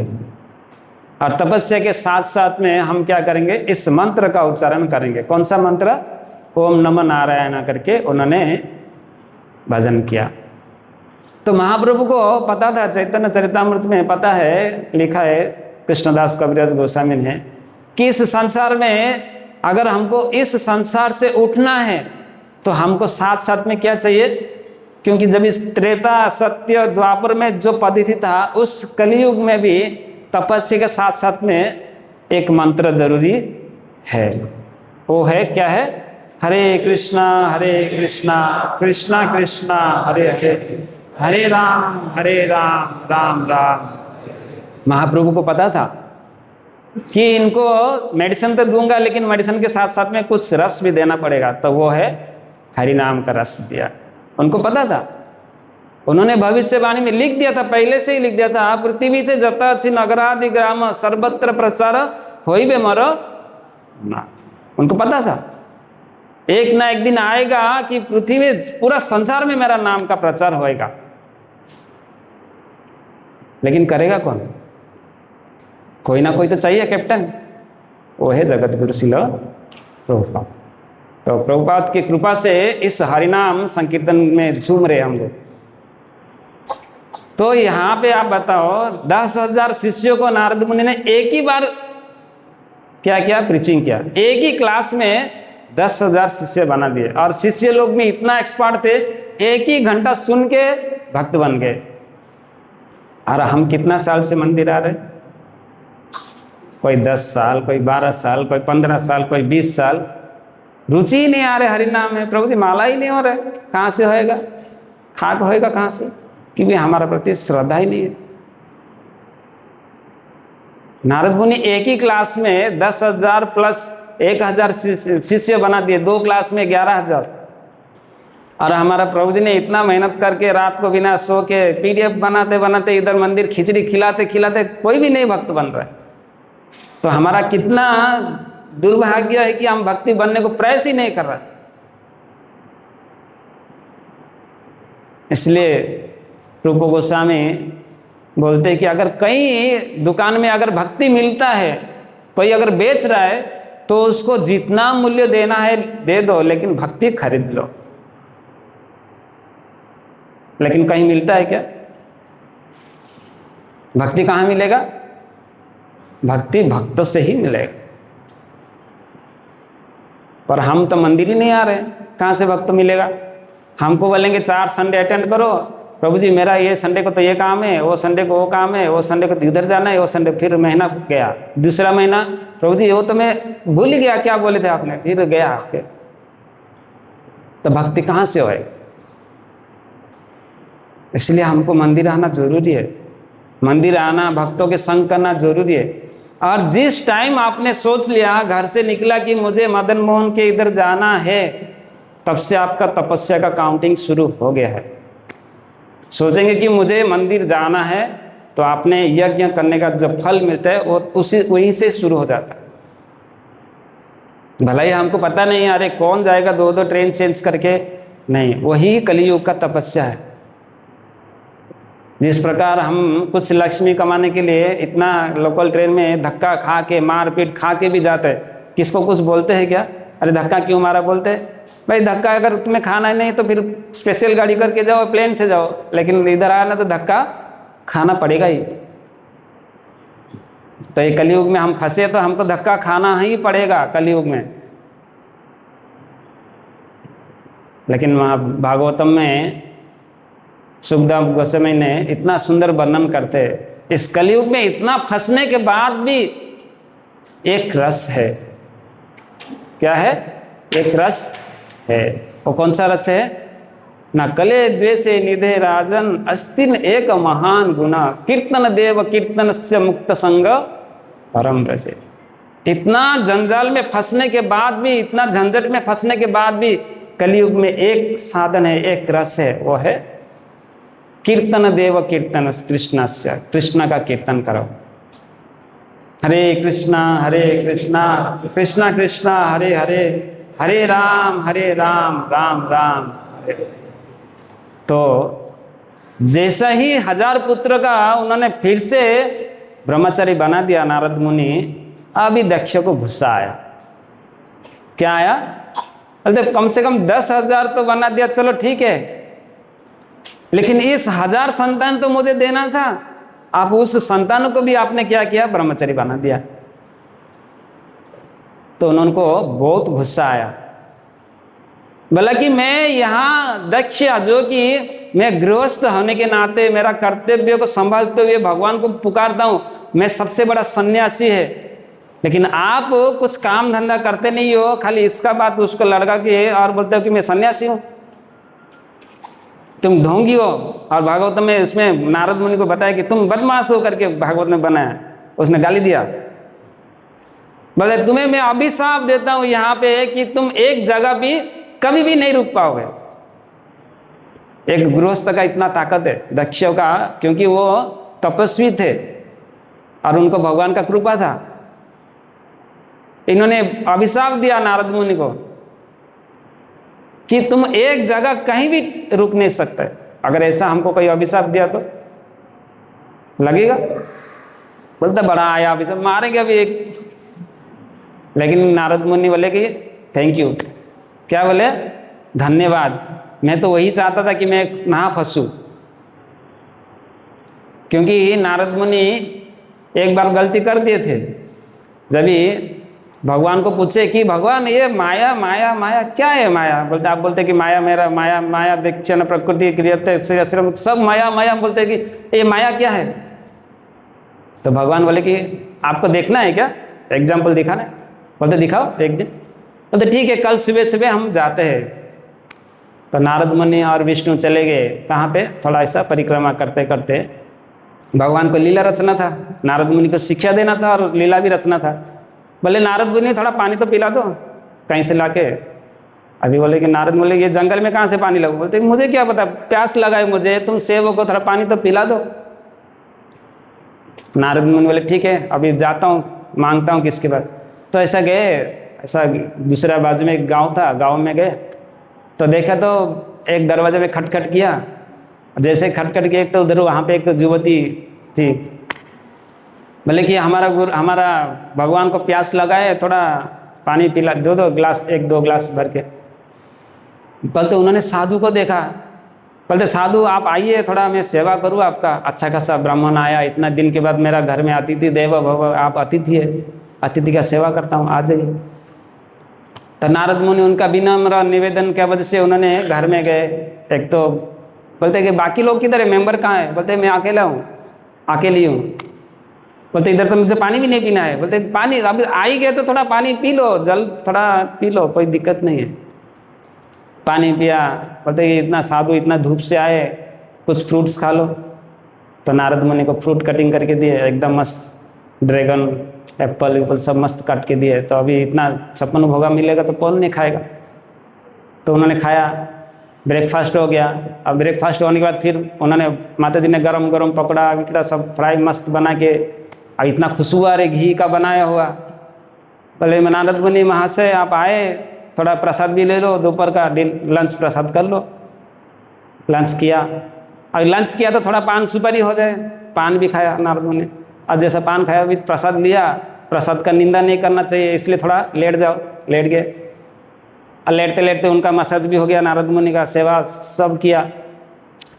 और तपस्या के साथ साथ में हम क्या करेंगे, इस मंत्र का उच्चारण करेंगे। कौन सा मंत्र? ओम नमो नारायण करके उन्होंने भजन किया। तो महाप्रभु को पता था, चैतन्य चरितामृत में पता है, लिखा है कृष्णदास कविराज गोस्वामी ने, कि इस संसार में अगर हमको इस संसार से उठना है तो हमको साथ साथ में क्या चाहिए, क्योंकि जब इस त्रेता सत्य द्वापर में जो पद्धति था, उस कलयुग में भी तपस्या के साथ साथ में एक मंत्र जरूरी है। वो है क्या है? हरे कृष्णा कृष्णा कृष्णा हरे हरे, हरे राम राम राम। महाप्रभु को पता था कि इनको मेडिसिन तो दूंगा, लेकिन मेडिसिन के साथ साथ में कुछ रस भी देना पड़ेगा, तो वो है हरि नाम का रस दिया। उनको पता था, उन्होंने भविष्यवाणी में लिख दिया था, पहले से ही लिख दिया था, पृथ्वी से जता छी नगरादि ग्राम सर्वत्र प्रचार होइबे मरो ना। उनको पता था एक ना एक दिन आएगा कि पृथ्वी पूरा संसार में मेरा नाम का प्रचार होएगा, लेकिन करेगा कौन? कोई ना कोई तो चाहिए कैप्टन, वो है जगत गुरु श्रील प्रभुपाद। तो प्रभुपाद की कृपा से इस हरिनाम संकीर्तन में झूम रहे हम लोग। तो यहाँ पे आप बताओ, 10,000 शिष्यों को नारद मुनि ने एक ही बार क्या किया? प्रीचिंग किया। एक ही क्लास में 10,000 शिष्य बना दिए, और शिष्य लोग भी इतना एक्सपर्ट थे, एक ही घंटा सुन के भक्त बन गए। और हम कितना साल से मंदिर आ रहे? कोई 10 साल, कोई 12 साल, कोई 15 साल, कोई 20 साल, रुचि ही नहीं आ रहे हरिनाम में। प्रभु जी माला ही नहीं हो रहा है, कहाँ से होएगा? खाक होएगा कहाँ से? क्योंकि हमारा प्रति श्रद्धा ही नहीं है। नारद मुनि एक ही क्लास में 10,000 प्लस 1,000 शिष्य बना दिए, 2 क्लास में 11,000। और हमारा प्रभु जी ने इतना मेहनत करके रात को बिना सो के PDF बनाते बनाते, इधर मंदिर खिचड़ी खिलाते खिलाते कोई भी नहीं भक्त बन रहा है। तो हमारा कितना दुर्भाग्य है कि हम भक्ति बनने को प्रयास ही नहीं कर रहे। इसलिए रूप गोस्वामी बोलते हैं कि अगर कहीं दुकान में अगर भक्ति मिलता है, कोई अगर बेच रहा है, तो उसको जितना मूल्य देना है दे दो, लेकिन भक्ति खरीद लो। लेकिन कहीं मिलता है क्या? भक्ति कहाँ मिलेगा? भक्ति भक्तों से ही मिलेगा। पर हम तो मंदिर ही नहीं आ रहे, कहाँ से भक्त मिलेगा? हमको बोलेंगे 4 संडे अटेंड करो, प्रभु जी मेरा ये संडे को तो ये काम है, वो संडे को वो काम है, वो संडे को तो इधर जाना है, वो संडे फिर महीना गया, दूसरा महीना प्रभु जी वो तो मैं भूल ही गया क्या बोले थे आपने, फिर गया आपके। तो भक्ति कहाँ से होएगी? इसलिए हमको मंदिर आना जरूरी है, मंदिर आना, भक्तों के संग करना जरूरी है। और जिस टाइम आपने सोच लिया, घर से निकला कि मुझे मदन मोहन के इधर जाना है, तब से आपका तपस्या का काउंटिंग शुरू हो गया है। सोचेंगे कि मुझे मंदिर जाना है, तो आपने यज्ञ करने का जो फल मिलता है वो उसी वहीं से शुरू हो जाता है। भला ही हमको पता नहीं अरे कौन जाएगा 2-2 ट्रेन चेंज करके, नहीं, वही कलियुग का तपस्या है। जिस प्रकार हम कुछ लक्ष्मी कमाने के लिए इतना लोकल ट्रेन में धक्का खा के मार पीट खा के भी जाते हैं, किसको कुछ बोलते हैं क्या? अरे धक्का क्यों मारा बोलते हैं? भाई धक्का अगर तुम्हें खाना ही नहीं तो फिर स्पेशल गाड़ी करके जाओ, प्लेन से जाओ, लेकिन इधर आना तो धक्का खाना पड़ेगा ही। तो ये कलयुग में हम फंसे तो हमको धक्का खाना ही पड़ेगा कलयुग में। लेकिन भागवतम में सुखदेव गोस्वामी ने इतना सुंदर वर्णन करते, इस कलयुग में इतना फंसने के बाद भी एक रस है। क्या है? एक रस है। वो कौन सा रस है? न कले द्वेषे निधे राजन अस्तिन एक महान गुना कीर्तन देव कीर्तन से मुक्त संग परम रजे। इतना जंजाल में फंसने के बाद भी, इतना झंझट में फंसने के बाद भी कलयुग में एक साधन है, एक रस है, वो है कीर्तन देव कीर्तन कृष्णस्य, कृष्ण का कीर्तन करो। हरे कृष्णा कृष्णा कृष्णा हरे हरे, हरे राम राम राम हरे। तो जैसा ही 1000 पुत्र का उन्होंने फिर से ब्रह्मचारी बना दिया नारद मुनि, अभी दक्ष को गुस्सा आया। क्या आया? अरे कम से कम 10,000 तो बना दिया, चलो ठीक है, लेकिन इस 1000 संतान तो मुझे देना था, आप उस संतानों को भी आपने क्या किया? ब्रह्मचारी बना दिया। तो उनको बहुत गुस्सा आया। बोला कि मैं यहाँ दक्ष, जो कि मैं गृहस्थ होने के नाते मेरा कर्तव्य को संभालते हुए भगवान को पुकारता हूँ, मैं सबसे बड़ा सन्यासी है, लेकिन आप कुछ काम धंधा करते नहीं हो, खाली इसका बात उसको लड़का के और बोलते हो कि मैं सन्यासी हूँ, तुम ढोंगी हो। और भागवत में इसमें नारद मुनि को बताया कि तुम बदमाश हो करके भागवत में बनाया, उसने गाली दिया। बोले तुम्हें मैं अभिशाप देता हूँ यहाँ पे कि तुम एक जगह भी कभी भी नहीं रुक पाओगे। एक गृहस्थ का इतना ताकत है, दक्ष का, क्योंकि वो तपस्वी थे और उनको भगवान का कृपा था। इन्होंने अभिशाप दिया नारद मुनि को कि तुम एक जगह कहीं भी रुक नहीं सकते। अगर ऐसा हमको कोई अभिशाप दिया तो लगेगा? बोलता बड़ा आया अभिशाप, मारेंगे अभी एक। लेकिन नारद मुनि बोले कि थैंक यू। क्या बोले? धन्यवाद, मैं तो वही चाहता था कि मैं ना फंसूं। क्योंकि नारद मुनि एक बार गलती कर दिए थे, जब भी भगवान को पूछे कि भगवान ये माया माया माया क्या है? माया बोलते, आप बोलते कि माया मेरा माया माया दीक्षण प्रकृति क्रियते श्रम सब माया माया, बोलते कि ये माया क्या है? तो भगवान बोले कि आपको देखना है क्या? एग्जाम्पल दिखाना है? बोलते दिखाओ एक दिन। बोलते ठीक है, कल सुबह सुबह हम जाते हैं। तो नारद मुनि और विष्णु चले गए कहाँ पे? थोड़ा ऐसा परिक्रमा करते करते। भगवान को लीला रचना था, नारद मुनि को शिक्षा देना था और लीला भी रचना था। बोले नारद मुनि थोड़ा पानी तो पिला दो कहीं से लाके। अभी बोले कि नारद बोले ये जंगल में कहाँ से पानी लाऊं? बोलते मुझे क्या पता, प्यास लगाए मुझे, तुम सेवक को थोड़ा पानी तो पिला दो। नारद मुनि बोले ठीक है, अभी जाता हूँ, मांगता हूँ किसके बाद। तो ऐसा गए, ऐसा दूसरा बाजू में एक गाँव था, गाँव में गए तो देखा तो एक दरवाजे में खटखट किया। जैसे खटखट किया तो उधर वहाँ पे एक युवती थी। बोले कि हमारा भगवान को प्यास लगाए, थोड़ा पानी पिला दो गिलास, 1-2 गिलास भर के। बोलते उन्होंने साधु को देखा, बोलते साधु आप आइए, थोड़ा मैं सेवा करूँ आपका। अच्छा खासा ब्राह्मण आया, इतना दिन के बाद मेरा घर में अतिथि देव भव, आप अतिथि है, अतिथि का सेवा करता हूँ, आ जाइए। तो नारद मुनि उनका विनम्र निवेदन की वजह से उन्होंने घर में गए। एक तो बोलते कि बाकी लोग किधर है, मेंबर कहाँ है? बोलते मैं अकेला हूँ, अकेली हूँ। बोलते इधर तो मुझे पानी भी नहीं पीना है। बोलते पानी अभी आ ही गए तो थोड़ा पानी पी लो, जल थोड़ा पी लो, कोई दिक्कत नहीं है। पानी पिया। बोलते इतना साधु इतना धूप से आए, कुछ फ्रूट्स खा लो। तो नारद मुनि को फ्रूट कटिंग करके दिए, एकदम मस्त, ड्रैगन एप्पल सब मस्त काट के दिए। तो अभी इतना 56 भोगा मिलेगा तो कौन नहीं खाएगा? तो उन्होंने खाया। ब्रेकफास्ट हो गया। अब ब्रेकफास्ट होने के बाद फिर उन्होंने माता जी ने गरम गरम पकौड़ा विकड़ा सब फ्राई मस्त बना के, अब इतना खुशबू आ रही घी का बनाया हुआ। बोले नारद मुनि महाशय आप आए, थोड़ा प्रसाद भी ले लो, दोपहर का लंच प्रसाद कर लो। लंच किया, अब लंच किया तो थोड़ा पान सुपारी हो जाए, पान भी खाया नारद मुनि। अब जैसा पान खाया भी प्रसाद लिया, प्रसाद का निंदा नहीं करना चाहिए इसलिए थोड़ा लेट जाओ, लेट गए। और लेटते लेटते उनका मसाज भी हो गया, नारद मुनि का सेवा सब किया।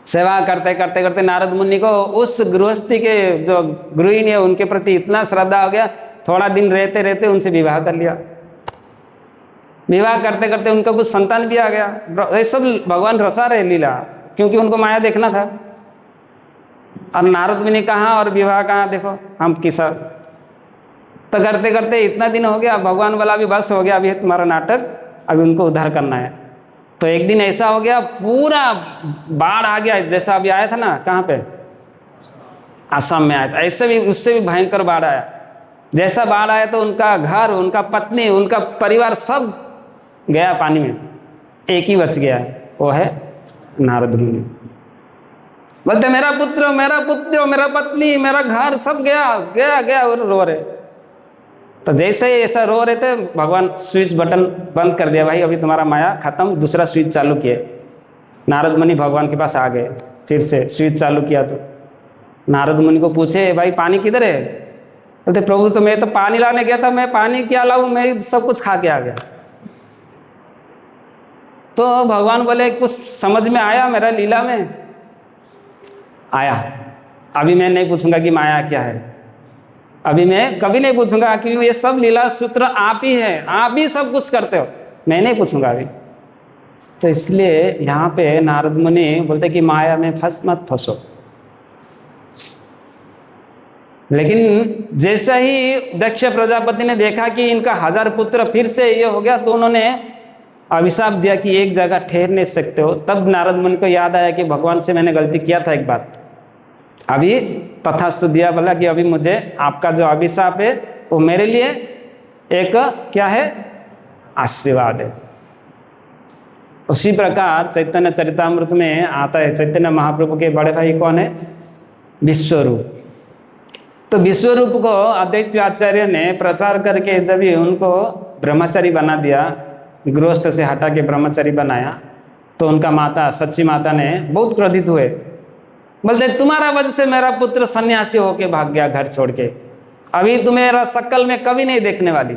सेवा करते करते करते नारद मुनि को उस गृहस्थी के जो गृहिणी है उनके प्रति इतना श्रद्धा हो गया, थोड़ा दिन रहते रहते उनसे विवाह कर लिया। विवाह करते करते उनका कुछ संतान भी आ गया। ये सब भगवान रचा रहे लीला, क्योंकि उनको माया देखना था। और नारद मुनि ने कहा और विवाह कहाँ, देखो हम किसा। तो करते करते इतना दिन हो गया, भगवान वाला भी बस हो गया, अभी तुम्हारा नाटक, अभी उनको उद्धार करना है। तो एक दिन ऐसा हो गया, पूरा बाढ़ आ गया, जैसा अभी आया था ना, कहाँ पे, असम में आया था, ऐसे भी उससे भी भयंकर बाढ़ आया। जैसा बाढ़ आया तो उनका घर, उनका पत्नी, उनका परिवार सब गया पानी में, एक ही बच गया, वो है नारद मुनि। बोलते मेरा पुत्र, मेरा पुत्र, मेरा पत्नी, मेरा घर सब गया गया गया, और रो रहे। तो जैसे ही ऐसा रो रहे थे, भगवान स्विच बटन बंद कर दिया, भाई अभी तुम्हारा माया खत्म, दूसरा स्विच चालू किए। नारद मुनि भगवान के पास आ गए, फिर से स्विच चालू किया। तो नारद मुनि को पूछे भाई पानी किधर है? बोलते प्रभु तो मैं तो पानी लाने गया था, मैं पानी क्या लाऊं, मैं सब कुछ खा के आ गया। तो भगवान बोले कुछ समझ में आया मेरा लीला में? आया। अभी मैं नहीं पूछूंगा कि माया क्या है, अभी मैं कभी नहीं पूछूंगा, क्योंकि ये सब लीला सूत्र आप ही है, आप ही सब कुछ करते हो, मैं नहीं पूछूंगा अभी। तो इसलिए यहाँ पे नारद मुनि बोलते कि माया में मत फंसो। लेकिन जैसा ही दक्ष प्रजापति ने देखा कि इनका 1000 पुत्र फिर से ये हो गया, तो उन्होंने अभिशाप दिया कि एक जगह ठहर नहीं सकते हो। तब नारद मुनि को याद आया कि भगवान से मैंने गलती किया था एक बार, अभी तथास्तु दिया, बोला कि अभी मुझे आपका जो अभिशाप है वो मेरे लिए एक क्या है, आशीर्वाद है। उसी प्रकार चैतन्य चरितामृत में आता है, चैतन्य महाप्रभु के बड़े भाई कौन है? विश्वरूप। तो विश्वरूप को अद्वैत आचार्य ने प्रचार करके जब उनको ब्रह्मचारी बना दिया, गृहस्थ से हटा के ब्रह्मचारी बनाया, तो उनका माता सच्ची माता ने बहुत क्रोधित हुए। बोलते तुम्हारा वजह से मेरा पुत्र सन्यासी होके भाग गया घर छोड़ के, अभी तुम्हें शक्ल में कभी नहीं देखने वाली।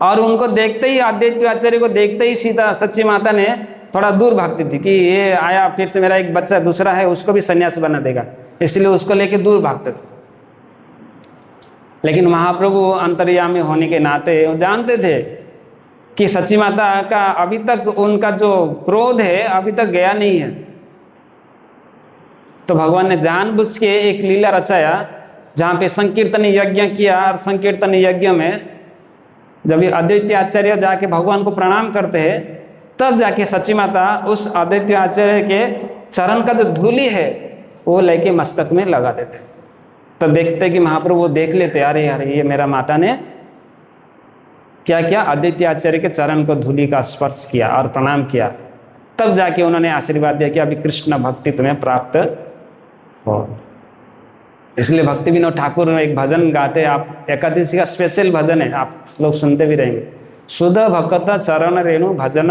और उनको देखते ही, अद्वैत आचार्य को देखते ही सीता सच्ची माता ने थोड़ा दूर भागती थी कि ये आया फिर से मेरा एक बच्चा दूसरा है, उसको भी सन्यासी बना देगा, इसलिए उसको लेके दूर भागते थे। लेकिन महाप्रभु अंतर्यामी होने के नाते वो जानते थे कि सच्ची माता का अभी तक उनका जो क्रोध है अभी तक गया नहीं है। तो भगवान ने जानबूझ के एक लीला रचाया, जहाँ पे संकीर्तन यज्ञ किया। और संकीर्तन यज्ञ में जब ये अद्वैत आचार्य जाके भगवान को प्रणाम करते हैं, तब जाके सच्ची माता उस अद्वैत आचार्य के चरण का जो धूलि है वो लेके मस्तक में लगा देते। तो देखते कि महाप्रभु देख लेते, अरे अरे ये मेरा माता ने क्या किया, अद्वैत आचार्य के चरण को धूलि का स्पर्श किया और प्रणाम किया। तब जाके उन्होंने आशीर्वाद दिया कि अभी कृष्ण भक्ति तुम्हें प्राप्त हो। इसलिए भक्ति विनोद ठाकुर एक भजन गाते, आप एकादशी का स्पेशल भजन है, आप लोग सुनते भी रहेंगे। शुद्ध भक्त चरण रेणु भजन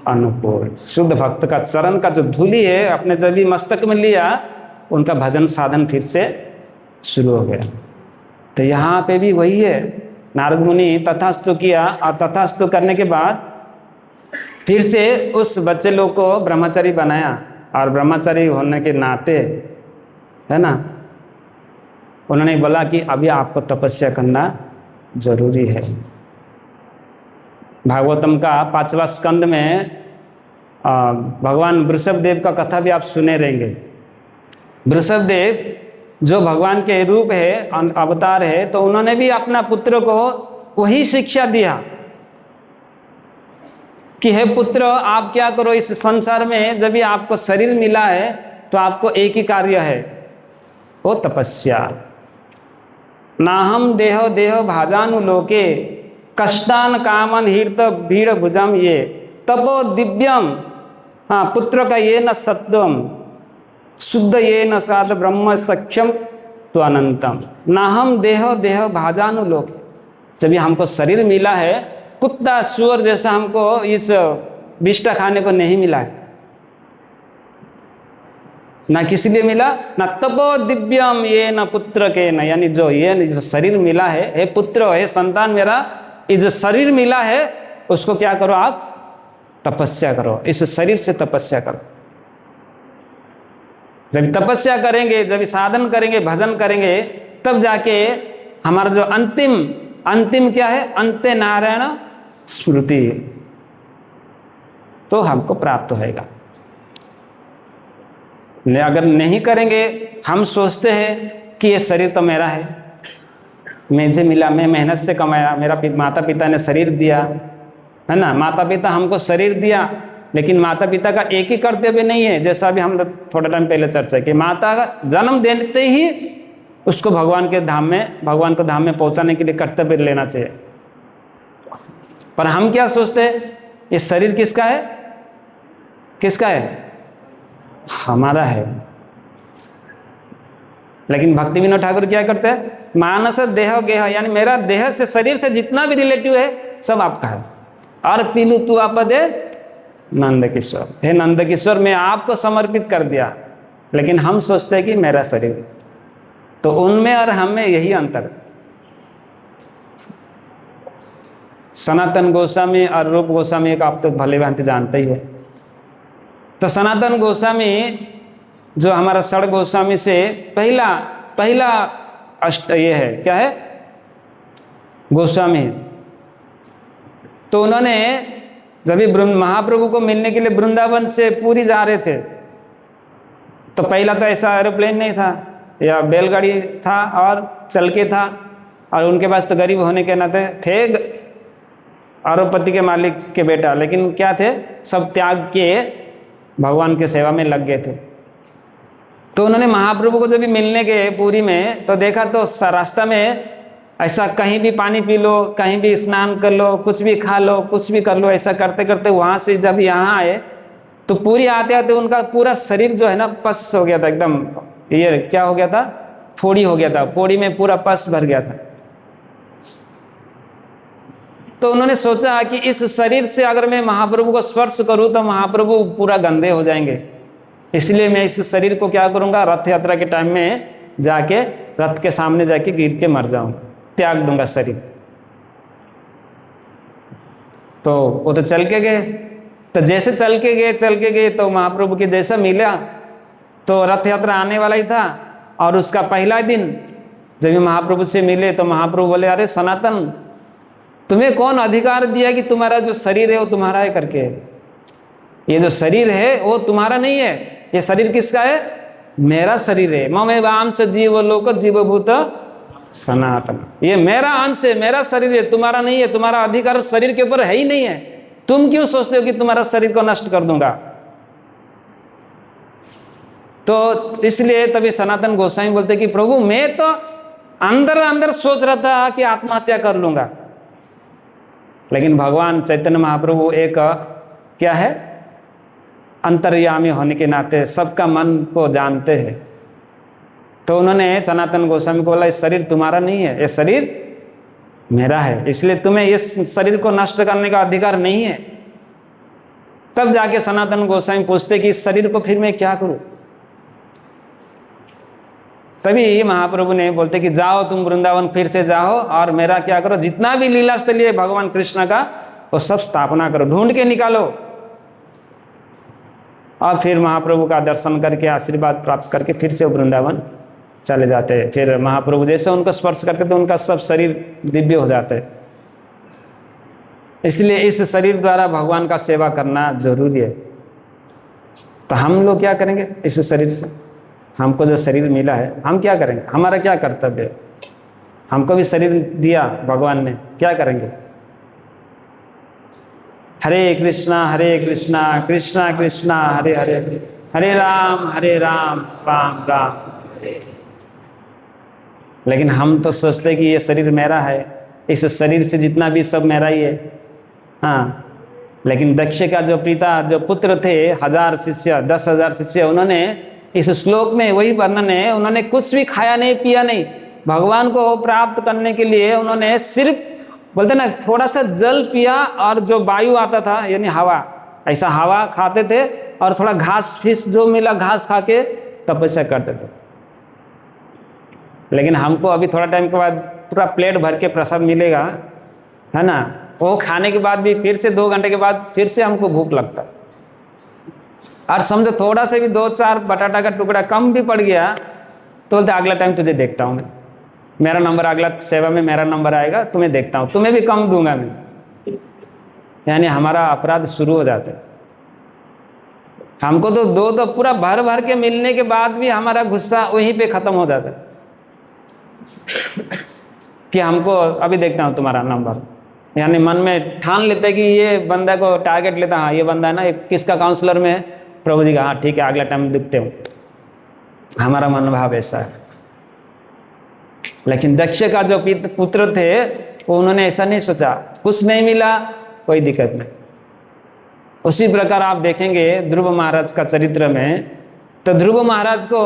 अनुकूल। शुद्ध भक्त का चरण का जो धूलि है अपने जब भी मस्तक में लिया, उनका भजन साधन फिर से शुरू हो गया। तो यहाँ पे भी वही है, नारद मुनि तथास्तु किया, और तथास्तु करने के बाद फिर से उस बच्चे लोग को ब्रह्मचारी बनाया। और ब्रह्मचारी होने के नाते है ना, उन्होंने बोला कि अभी आपको तपस्या करना जरूरी है। भागवतम का 5वां स्कंद में भगवान वृषभदेव का कथा भी आप सुने रहेंगे। वृषभदेव जो भगवान के रूप है, अवतार है, तो उन्होंने भी अपना पुत्र को वही शिक्षा दिया कि हे पुत्र, आप क्या करो इस संसार में, जब भी आपको शरीर मिला है तो आपको एक ही कार्य है, वो तपस्या। नाहम देह देह भाजानुलोके कष्टान कामन हृत भीड़ भुजम ये तपो दिव्यम, हाँ, पुत्र का ये न सत्वम शुद्ध ये न साध ब्रह्म सख्यम तो अनंतम ना हम देह देह भाजानुलोक। जब ये हमको शरीर मिला है, कुत्ता सुअर जैसा हमको इस विष्टा खाने को नहीं मिला है। ना किसी लिए मिला, ना तपो दिव्यम ये न पुत्र के न, यानी जो ये जो शरीर मिला है, हे पुत्र, हे संतान मेरा, ये जो शरीर मिला है उसको क्या करो आप, तपस्या करो, इस शरीर से तपस्या करो। जब तपस्या करेंगे, जब साधन करेंगे, भजन करेंगे, तब जाके हमारा जो अंतिम क्या है, अंत्य नारायण स्मृति, तो हमको प्राप्त होएगा। अगर नहीं करेंगे, हम सोचते हैं कि ये शरीर तो मेरा है, मुझे मिला, मैं मेहनत से कमाया, मेरा माता पिता ने शरीर दिया है ना, माता पिता हमको शरीर दिया, लेकिन माता पिता का एक ही कर्तव्य नहीं है। जैसा भी हम थोड़ा टाइम पहले चर्चा की, माता का जन्म देते ही उसको भगवान को धाम में पहुंचाने के लिए कर्तव्य लेना चाहिए। पर हम क्या सोचते हैं, ये शरीर किसका है, किसका है, हमारा है। लेकिन भक्ति विनोद ठाकुर क्या करते हैं, मानस देह गेह, यानी मेरा देह से, शरीर से जितना भी रिलेटिव है सब आपका है। और पीलू तू आपदे नंद किशोर, हे नंद किशोर मैं आपको समर्पित कर दिया। लेकिन हम सोचते हैं कि मेरा शरीर, तो उनमें और हम में यही अंतर। सनातन गोस्वामी और रूप गोस्वामी एक आप तो भले भांति जानते ही है। तो सनातन गोस्वामी जो हमारा षड गोस्वामी से पहला अष्ट ये है, क्या है, गोस्वामी। तो उन्होंने जब भी महाप्रभु को मिलने के लिए वृंदावन से पुरी जा रहे थे, तो पहला तो ऐसा एरोप्लेन नहीं था या बैलगाड़ी था और चल के था, और उनके पास तो गरीब होने के नाते थे, अरबपति के मालिक के बेटा, लेकिन क्या थे, सब त्याग के भगवान के सेवा में लग गए थे। तो उन्होंने महाप्रभु को जब भी मिलने गए पुरी में, तो देखा तो रास्ता में ऐसा कहीं भी पानी पी लो, कहीं भी स्नान कर लो, कुछ भी खा लो, कुछ भी कर लो, ऐसा करते करते वहाँ से जब यहाँ आए तो पूरी आते आते उनका पूरा शरीर जो है ना पस हो गया था, एकदम ये क्या हो गया था, फोड़ी हो गया था, फोड़ी में पूरा पस भर गया था। तो उन्होंने सोचा कि इस शरीर से अगर मैं महाप्रभु को स्पर्श करूं तो महाप्रभु पूरा गंदे हो जाएंगे, इसलिए मैं इस शरीर को क्या करूंगा, रथ यात्रा के टाइम में जाके रथ के सामने जाके गिर के मर जाऊं, त्याग दूंगा शरीर। तो वो तो चल के गए, तो जैसे चल के गए तो महाप्रभु के जैसा मिला, तो रथ यात्रा आने वाला ही था। और उसका पहला दिन जब भी महाप्रभु से मिले तो महाप्रभु बोले, अरे सनातन, तुम्हें कौन अधिकार दिया कि तुम्हारा जो शरीर है वो तुम्हारा है करके, ये जो शरीर है वो तुम्हारा नहीं है, ये शरीर किसका है, मेरा शरीर है। ममेवांश जीवलोक जीवभूत सनातन, ये मेरा अंश है, मेरा शरीर है, तुम्हारा नहीं है, तुम्हारा अधिकार शरीर के ऊपर है ही नहीं है। तुम क्यों सोचते हो कि तुम्हारा शरीर को नष्ट कर दूंगा। तो इसलिए तभी सनातन गोस्वामी बोलते कि प्रभु मैं तो अंदर अंदर सोच रहा था कि आत्महत्या कर लूंगा, लेकिन भगवान चैतन्य महाप्रभु एक क्या है, अंतर्यामी होने के नाते सबका मन को जानते हैं। तो उन्होंने सनातन गोस्वामी को बोला, इस शरीर तुम्हारा नहीं है, ये शरीर मेरा है, इसलिए तुम्हें इस शरीर को नष्ट करने का अधिकार नहीं है। तब जाके सनातन गोस्वामी पूछते कि इस शरीर को फिर मैं क्या करूं। तभी महाप्रभु ने बोलते कि जाओ तुम वृंदावन फिर से जाओ और मेरा क्या करो, जितना भी लीला स्थलीय भगवान कृष्ण का वो सब स्थापना करो, ढूंढ के निकालो। और फिर महाप्रभु का दर्शन करके आशीर्वाद प्राप्त करके फिर से वृंदावन चले जाते हैं। फिर महाप्रभु जैसे उनको स्पर्श करते तो उनका सब शरीर दिव्य हो जाता है। इसलिए इस शरीर द्वारा भगवान का सेवा करना जरूरी है। तो हम लोग क्या करेंगे इस शरीर से, हमको जो शरीर मिला है हम क्या करेंगे, हमारा क्या कर्तव्य है। हमको भी शरीर दिया भगवान ने, क्या करेंगे। हरे कृष्णा कृष्णा कृष्णा हरे हरे, हरे राम राम राम। लेकिन हम तो सोचते कि ये शरीर मेरा है, इस शरीर से जितना भी सब मेरा ही है। हाँ, लेकिन दक्ष का जो पिता, जो पुत्र थे, 1000 शिष्य, 10,000 शिष्य, उन्होंने इस श्लोक में वही वर्णन है, उन्होंने कुछ भी खाया नहीं, पिया नहीं। भगवान को प्राप्त करने के लिए उन्होंने सिर्फ, बोलते ना, थोड़ा सा जल पिया और जो वायु आता था यानी हवा, ऐसा हवा खाते थे और थोड़ा घास फीस जो मिला घास खा के तपस्या करते थे। लेकिन हमको अभी थोड़ा टाइम के बाद पूरा प्लेट भर के प्रसाद मिलेगा, है ना, वो खाने के बाद भी फिर से 2 घंटे के बाद फिर से हमको भूख लगता। और समझो थोड़ा से भी 2-4 बटाटा का टुकड़ा कम भी पड़ गया तो बोलते अगला टाइम तुझे देखता हूँ मैं, मेरा नंबर, अगला सेवा में मेरा नंबर आएगा, तुम्हें देखता हूँ, तुम्हें भी कम दूंगा मैं। यानी हमारा अपराध शुरू हो जाता है। हमको तो दो पूरा भर भर के मिलने के बाद भी हमारा गुस्सा वहीं पे खत्म हो जाता है कि हमको अभी देखता हूँ तुम्हारा नंबर। यानी मन में ठान लेते कि ये बंदा को टारगेट लेता, हाँ ये बंदा है ना, किसका काउंसलर में है, प्रभु जी का, हाँ ठीक है अगला टाइम दिखते हूँ। हमारा मनोभाव ऐसा है। लेकिन दक्ष का जो पुत्र थे वो उन्होंने ऐसा नहीं सोचा, कुछ नहीं मिला कोई दिक्कत नहीं। उसी प्रकार आप देखेंगे ध्रुव महाराज का चरित्र में, तो ध्रुव महाराज को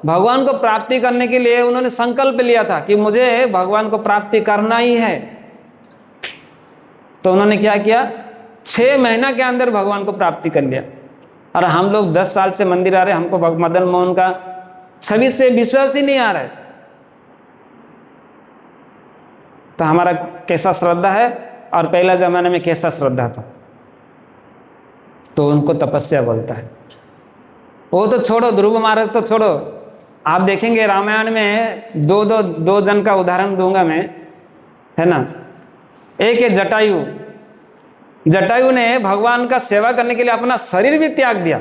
भगवान को प्राप्ति करने के लिए उन्होंने संकल्प लिया था कि मुझे भगवान को प्राप्ति करना ही है। तो उन्होंने क्या किया, 6 महीना के अंदर भगवान को प्राप्ति कर लिया। और हम लोग 10 साल से मंदिर आ रहे, हमको मदन मोहन का छवि से विश्वास ही नहीं आ रहा है। तो हमारा कैसा श्रद्धा है और पहला जमाने में कैसा श्रद्धा था, तो उनको तपस्या बोलता है। वो तो छोड़ो, ध्रुव महाराज तो छोड़ो, आप देखेंगे रामायण में दो जन का उदाहरण दूंगा मैं, है ना। एक है जटायु। जटायु ने भगवान का सेवा करने के लिए अपना शरीर भी त्याग दिया,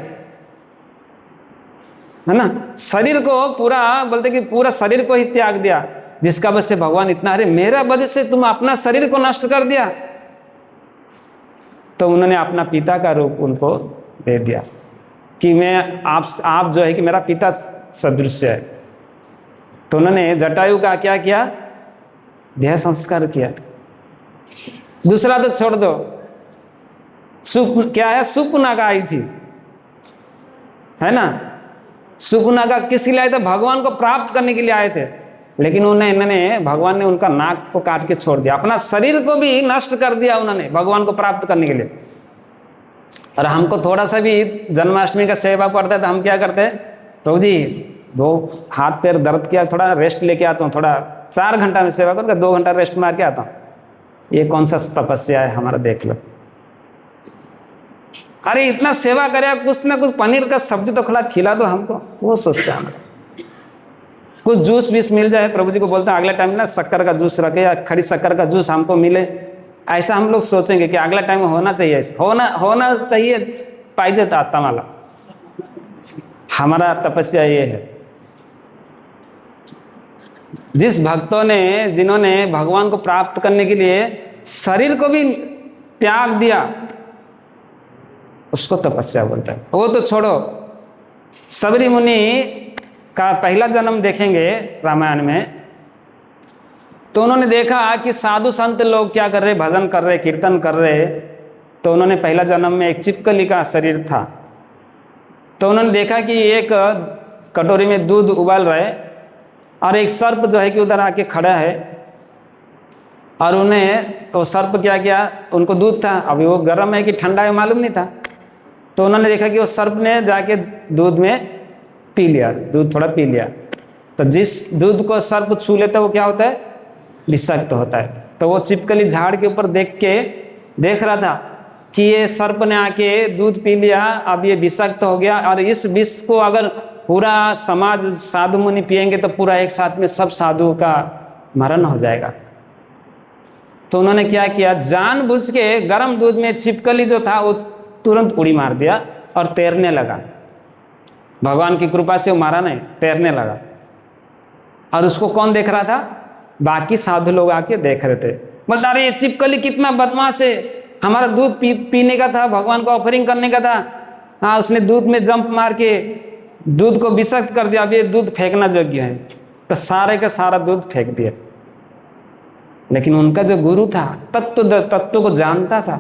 है ना। शरीर को पूरा, बोलते कि पूरा शरीर को ही त्याग दिया, जिसका वजह से भगवान इतना, अरे मेरा वजह से तुम अपना शरीर को नष्ट कर दिया। तो उन्होंने अपना पिता का रूप उनको दे दिया कि मैं आप जो है कि मेरा पिता सदृश है। तो उन्होंने जटायु का क्या किया, देह संस्कार किया। दूसरा तो छोड़ दो, क्या है, सुपुनागा आई थी, है ना। सुपुनागा किस लिए आए थे, भगवान को प्राप्त करने के लिए आए थे। लेकिन इन्होंने भगवान ने उनका नाक को काट के छोड़ दिया, अपना शरीर को भी नष्ट कर दिया उन्होंने भगवान को प्राप्त करने के लिए। और हमको थोड़ा सा भी जन्माष्टमी का सेवा पड़ता है तो हम क्या करते हैं, प्रभु जी 2 हाथ पैर दर्द किया, थोड़ा रेस्ट लेके आता हूँ, थोड़ा 4 घंटा में सेवा करके 2 घंटा रेस्ट मार के आता हूँ। ये कौन सा तपस्या है हमारा, देख लो। अरे इतना सेवा करे, कुछ ना कुछ पनीर का सब्जी तो खिला दो हमको, वो सोचते हैं हमारा। कुछ जूस बीस मिल जाए, प्रभु जी को बोलते हैं अगला टाइम ना शक्कर का जूस रखे या खड़ी शक्कर का जूस हमको मिले, ऐसा हम लोग सोचेंगे कि अगला टाइम होना चाहिए, होना चाहिए पाइजे आता वाला। हमारा तपस्या ये है। जिस भक्तों ने, जिन्होंने भगवान को प्राप्त करने के लिए शरीर को भी त्याग दिया, उसको तपस्या बोलता है। वो तो छोड़ो, सबरी मुनि का पहला जन्म देखेंगे रामायण में, तो उन्होंने देखा कि साधु संत लोग क्या कर रहे, भजन कर रहे, कीर्तन कर रहे। तो उन्होंने पहला जन्म में एक चिपकली का शरीर था। तो उन्होंने देखा कि एक कटोरी में दूध उबाल रहे और एक सर्प जो है कि उधर आके खड़ा है, और उन्हें वो सर्प क्या किया, उनको दूध था, अभी वो गर्म है कि ठंडा है मालूम नहीं था। तो उन्होंने देखा कि वो सर्प ने जाके दूध में पी लिया, दूध थोड़ा पी लिया। तो जिस दूध को सर्प छू लेता है वो क्या होता है, विषाक्त होता है। तो वो चिपकली झाड़ के ऊपर देख रहा था कि ये सर्प ने आके दूध पी लिया, अब ये विषाक्त हो गया, और इस विष को अगर पूरा समाज साधु मुनि पिएंगे तो पूरा एक साथ में सब साधुओं का मरण हो जाएगा। तो उन्होंने क्या किया, जानबूझ के गर्म दूध में छिपकली जो था वो तुरंत उड़ी मार दिया और तैरने लगा। भगवान की कृपा से वो मारा नहीं, तैरने लगा। और उसको कौन देख रहा था, बाकी साधु लोग आके देख रहे थे। बोलता अरे ये छिपकली कितना बदमाश है, हमारा दूध पीने का था, भगवान को ऑफरिंग करने का था, हाँ उसने दूध में जंप मार के दूध को विषाक्त कर दिया, अब ये दूध फेंकना योग्य है। तो सारे का सारा दूध फेंक दिया। लेकिन उनका जो गुरु था तत्व को जानता था,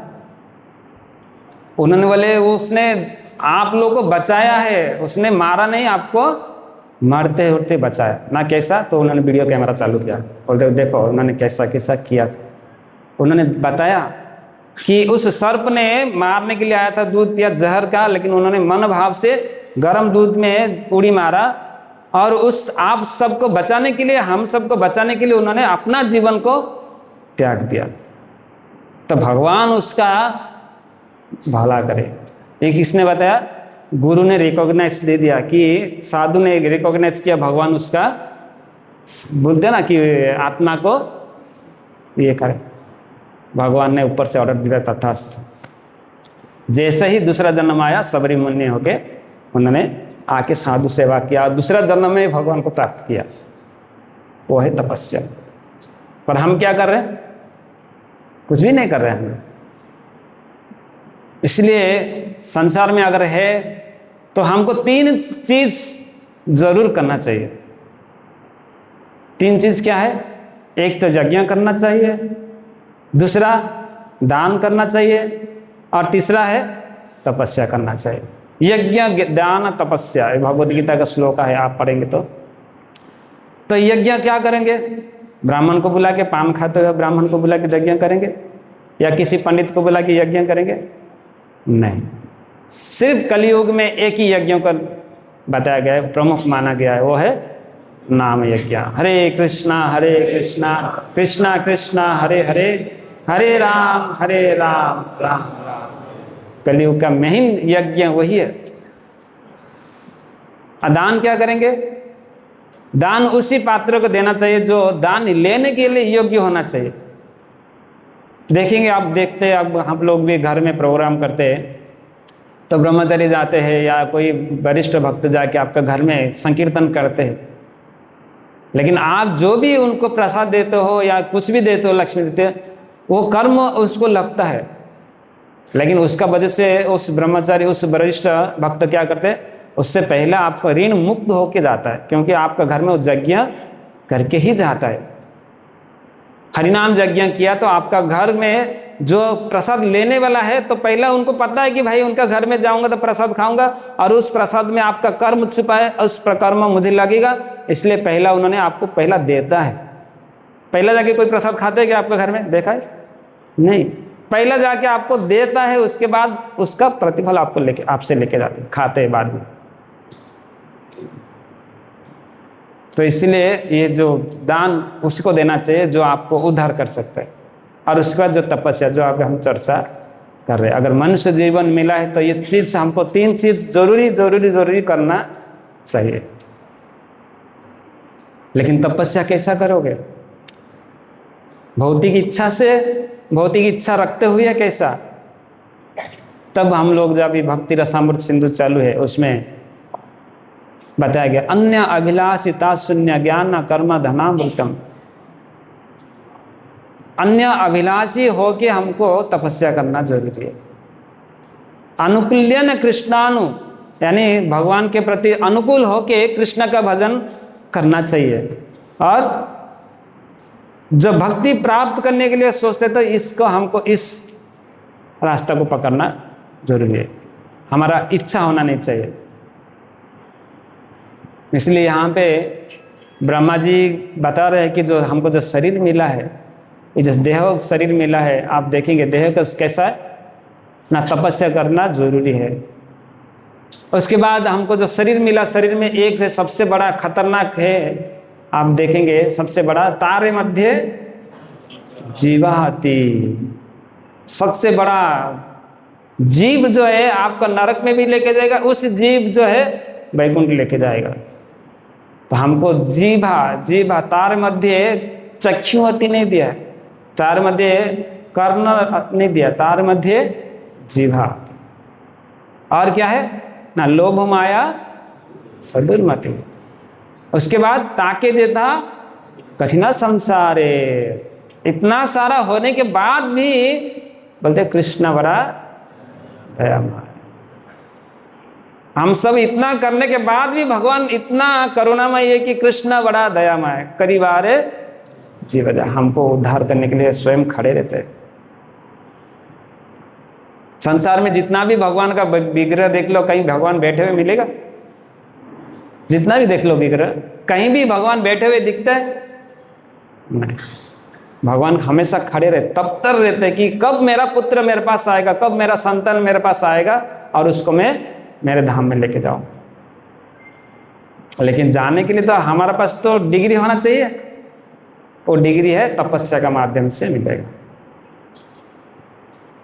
उन्होंने बोले उसने आप लोगों को बचाया है, उसने मारा नहीं, आपको मरते उड़ते बचाया ना। कैसा? तो उन्होंने वीडियो कैमरा चालू किया और देखो उन्होंने कैसा कैसा किया था। उन्होंने बताया कि उस सर्प ने मारने के लिए आया था, दूध पिया जहर का, लेकिन उन्होंने मन भाव से गर्म दूध में उड़ी मारा और उस आप सबको बचाने के लिए, हम सबको बचाने के लिए उन्होंने अपना जीवन को त्याग दिया। तो भगवान उसका भला करे। एक किसने बताया? गुरु ने रिकॉग्नाइज दे दिया कि साधु ने रिकॉग्नाइज किया, भगवान उसका बोलते ना कि आत्मा को ये करे। भगवान ने ऊपर से ऑर्डर दिया तथास्तु। जैसे ही दूसरा जन्म आया सबरी मुनि होके उन्होंने आके साधु सेवा किया, दूसरा जन्म में भगवान को प्राप्त किया। वो है तपस्या। पर हम क्या कर रहे हैं? कुछ भी नहीं कर रहे हैं हम। इसलिए संसार में अगर है तो हमको 3 चीज जरूर करना चाहिए। 3 चीज क्या है? एक तो यज्ञ करना चाहिए, दूसरा दान करना चाहिए और तीसरा है तपस्या करना चाहिए। यज्ञ दान तपस्या, भगवद गीता का श्लोक है, आप पढ़ेंगे तो यज्ञ क्या करेंगे? ब्राह्मण को बुला के, पान खाते हुए ब्राह्मण को बुला के यज्ञ करेंगे या किसी पंडित को बुला के यज्ञ करेंगे? नहीं। सिर्फ कलयुग में एक ही यज्ञ का बताया गया है, प्रमुख माना गया है, वो है नाम यज्ञ। हरे कृष्णा कृष्णा कृष्णा हरे हरे, हरे राम राम राम। कलयुग का मेन यज्ञ वही है। दान क्या करेंगे? दान उसी पात्र को देना चाहिए जो दान लेने के लिए योग्य होना चाहिए। देखेंगे, आप देखते हैं, अब हम लोग भी घर में प्रोग्राम करते हैं तो ब्रह्मचारी जाते हैं या कोई वरिष्ठ भक्त जाके आपका घर में संकीर्तन करते हैं, लेकिन आप जो भी उनको प्रसाद देते हो या कुछ भी देते हो, लक्ष्मी देते हो, वो कर्म उसको लगता है। लेकिन उसका वजह से उस ब्रह्मचारी, उस वरिष्ठ भक्त क्या करते हैं? उससे पहले आपका ऋण मुक्त होके जाता है, क्योंकि आपका घर में वो यज्ञ करके ही जाता है। हरिनाम यज्ञ किया तो आपका घर में जो प्रसाद लेने वाला है, तो पहला उनको पता है कि भाई उनका घर में जाऊंगा तो प्रसाद खाऊंगा और उस प्रसाद में आपका कर्म छुपा है, उस कर्म मुझे लगेगा, इसलिए पहला उन्होंने आपको पहला देता है। पहला जाके कोई प्रसाद खाते हैं क्या आपका घर में? देखा है? नहीं। पहला जाके आपको देता है, उसके बाद उसका प्रतिफल आपको आपसे लेके जाते हैं, खाते हैं बाद में। तो इसलिए ये जो दान उसको देना चाहिए जो आपको उद्धार कर सकता है। और उसके बाद जो तपस्या, जो आप हम चर्चा कर रहे हैं, अगर मनुष्य जीवन मिला है तो ये चीज हमको 3 चीज जरूरी करना चाहिए। लेकिन तपस्या कैसा करोगे? भौतिक इच्छा से, भौतिक इच्छा रखते हुए कैसा? तब हम लोग जब भक्ति रसामृत सिंधु चालू है उसमें बताया गया, अन्य अभिलाषिता शून्य ज्ञान कर्म धनामृतम। अन्य अभिलाषी होके हमको तपस्या करना जरूरी है। अनुकूल्यन कृष्णानु, यानी भगवान के प्रति अनुकूल होके कृष्ण का भजन करना चाहिए। और जो भक्ति प्राप्त करने के लिए सोचते तो इसको हमको इस रास्ता को पकड़ना जरूरी है। हमारा इच्छा होना नहीं चाहिए। इसलिए यहाँ पे ब्रह्मा जी बता रहे हैं कि जो हमको जो शरीर मिला है, ये जो देह शरीर मिला है, आप देखेंगे देह का कैसा है ना, तपस्या करना जरूरी है। उसके बाद हमको जो शरीर मिला, शरीर में एक है सबसे बड़ा खतरनाक है, आप देखेंगे सबसे बड़ा तारे मध्य जीवाति, सबसे बड़ा जीव जो है आपका नरक में भी लेके जाएगा, उस जीव जो है वैकुंठ लेके जाएगा। तो हमको जीभा तार मध्य चक्षुवती नहीं दिया, तार मध्य कर्ण नहीं दिया, तार मध्य जीभा। और क्या है ना, लोभ माया सदुर्मति। उसके बाद ताके देता कठिना संसारे। इतना सारा होने के बाद भी बोलते कृष्ण बड़ा दयामय। हम सब इतना करने के बाद भी भगवान इतना करुणामय है कि कृष्ण बड़ा दयामय, करीब आ रहे जीव हमको उद्धार करने के लिए स्वयं खड़े रहते हैं। संसार में जितना भी भगवान का विग्रह देख लो, कहीं भगवान बैठे हुए मिलेगा? जितना भी देख लो विग्रह, कहीं भी भगवान बैठे हुए दिखता है? नहीं। भगवान हमेशा खड़े रहते, तत्पर रहते कि कब मेरा पुत्र मेरे पास आएगा, कब मेरा संतान मेरे पास आएगा और उसको मैं मेरे धाम में लेके जाऊं। लेकिन जाने के लिए तो हमारे पास तो डिग्री होना चाहिए। वो डिग्री है तपस्या का माध्यम से मिलेगा।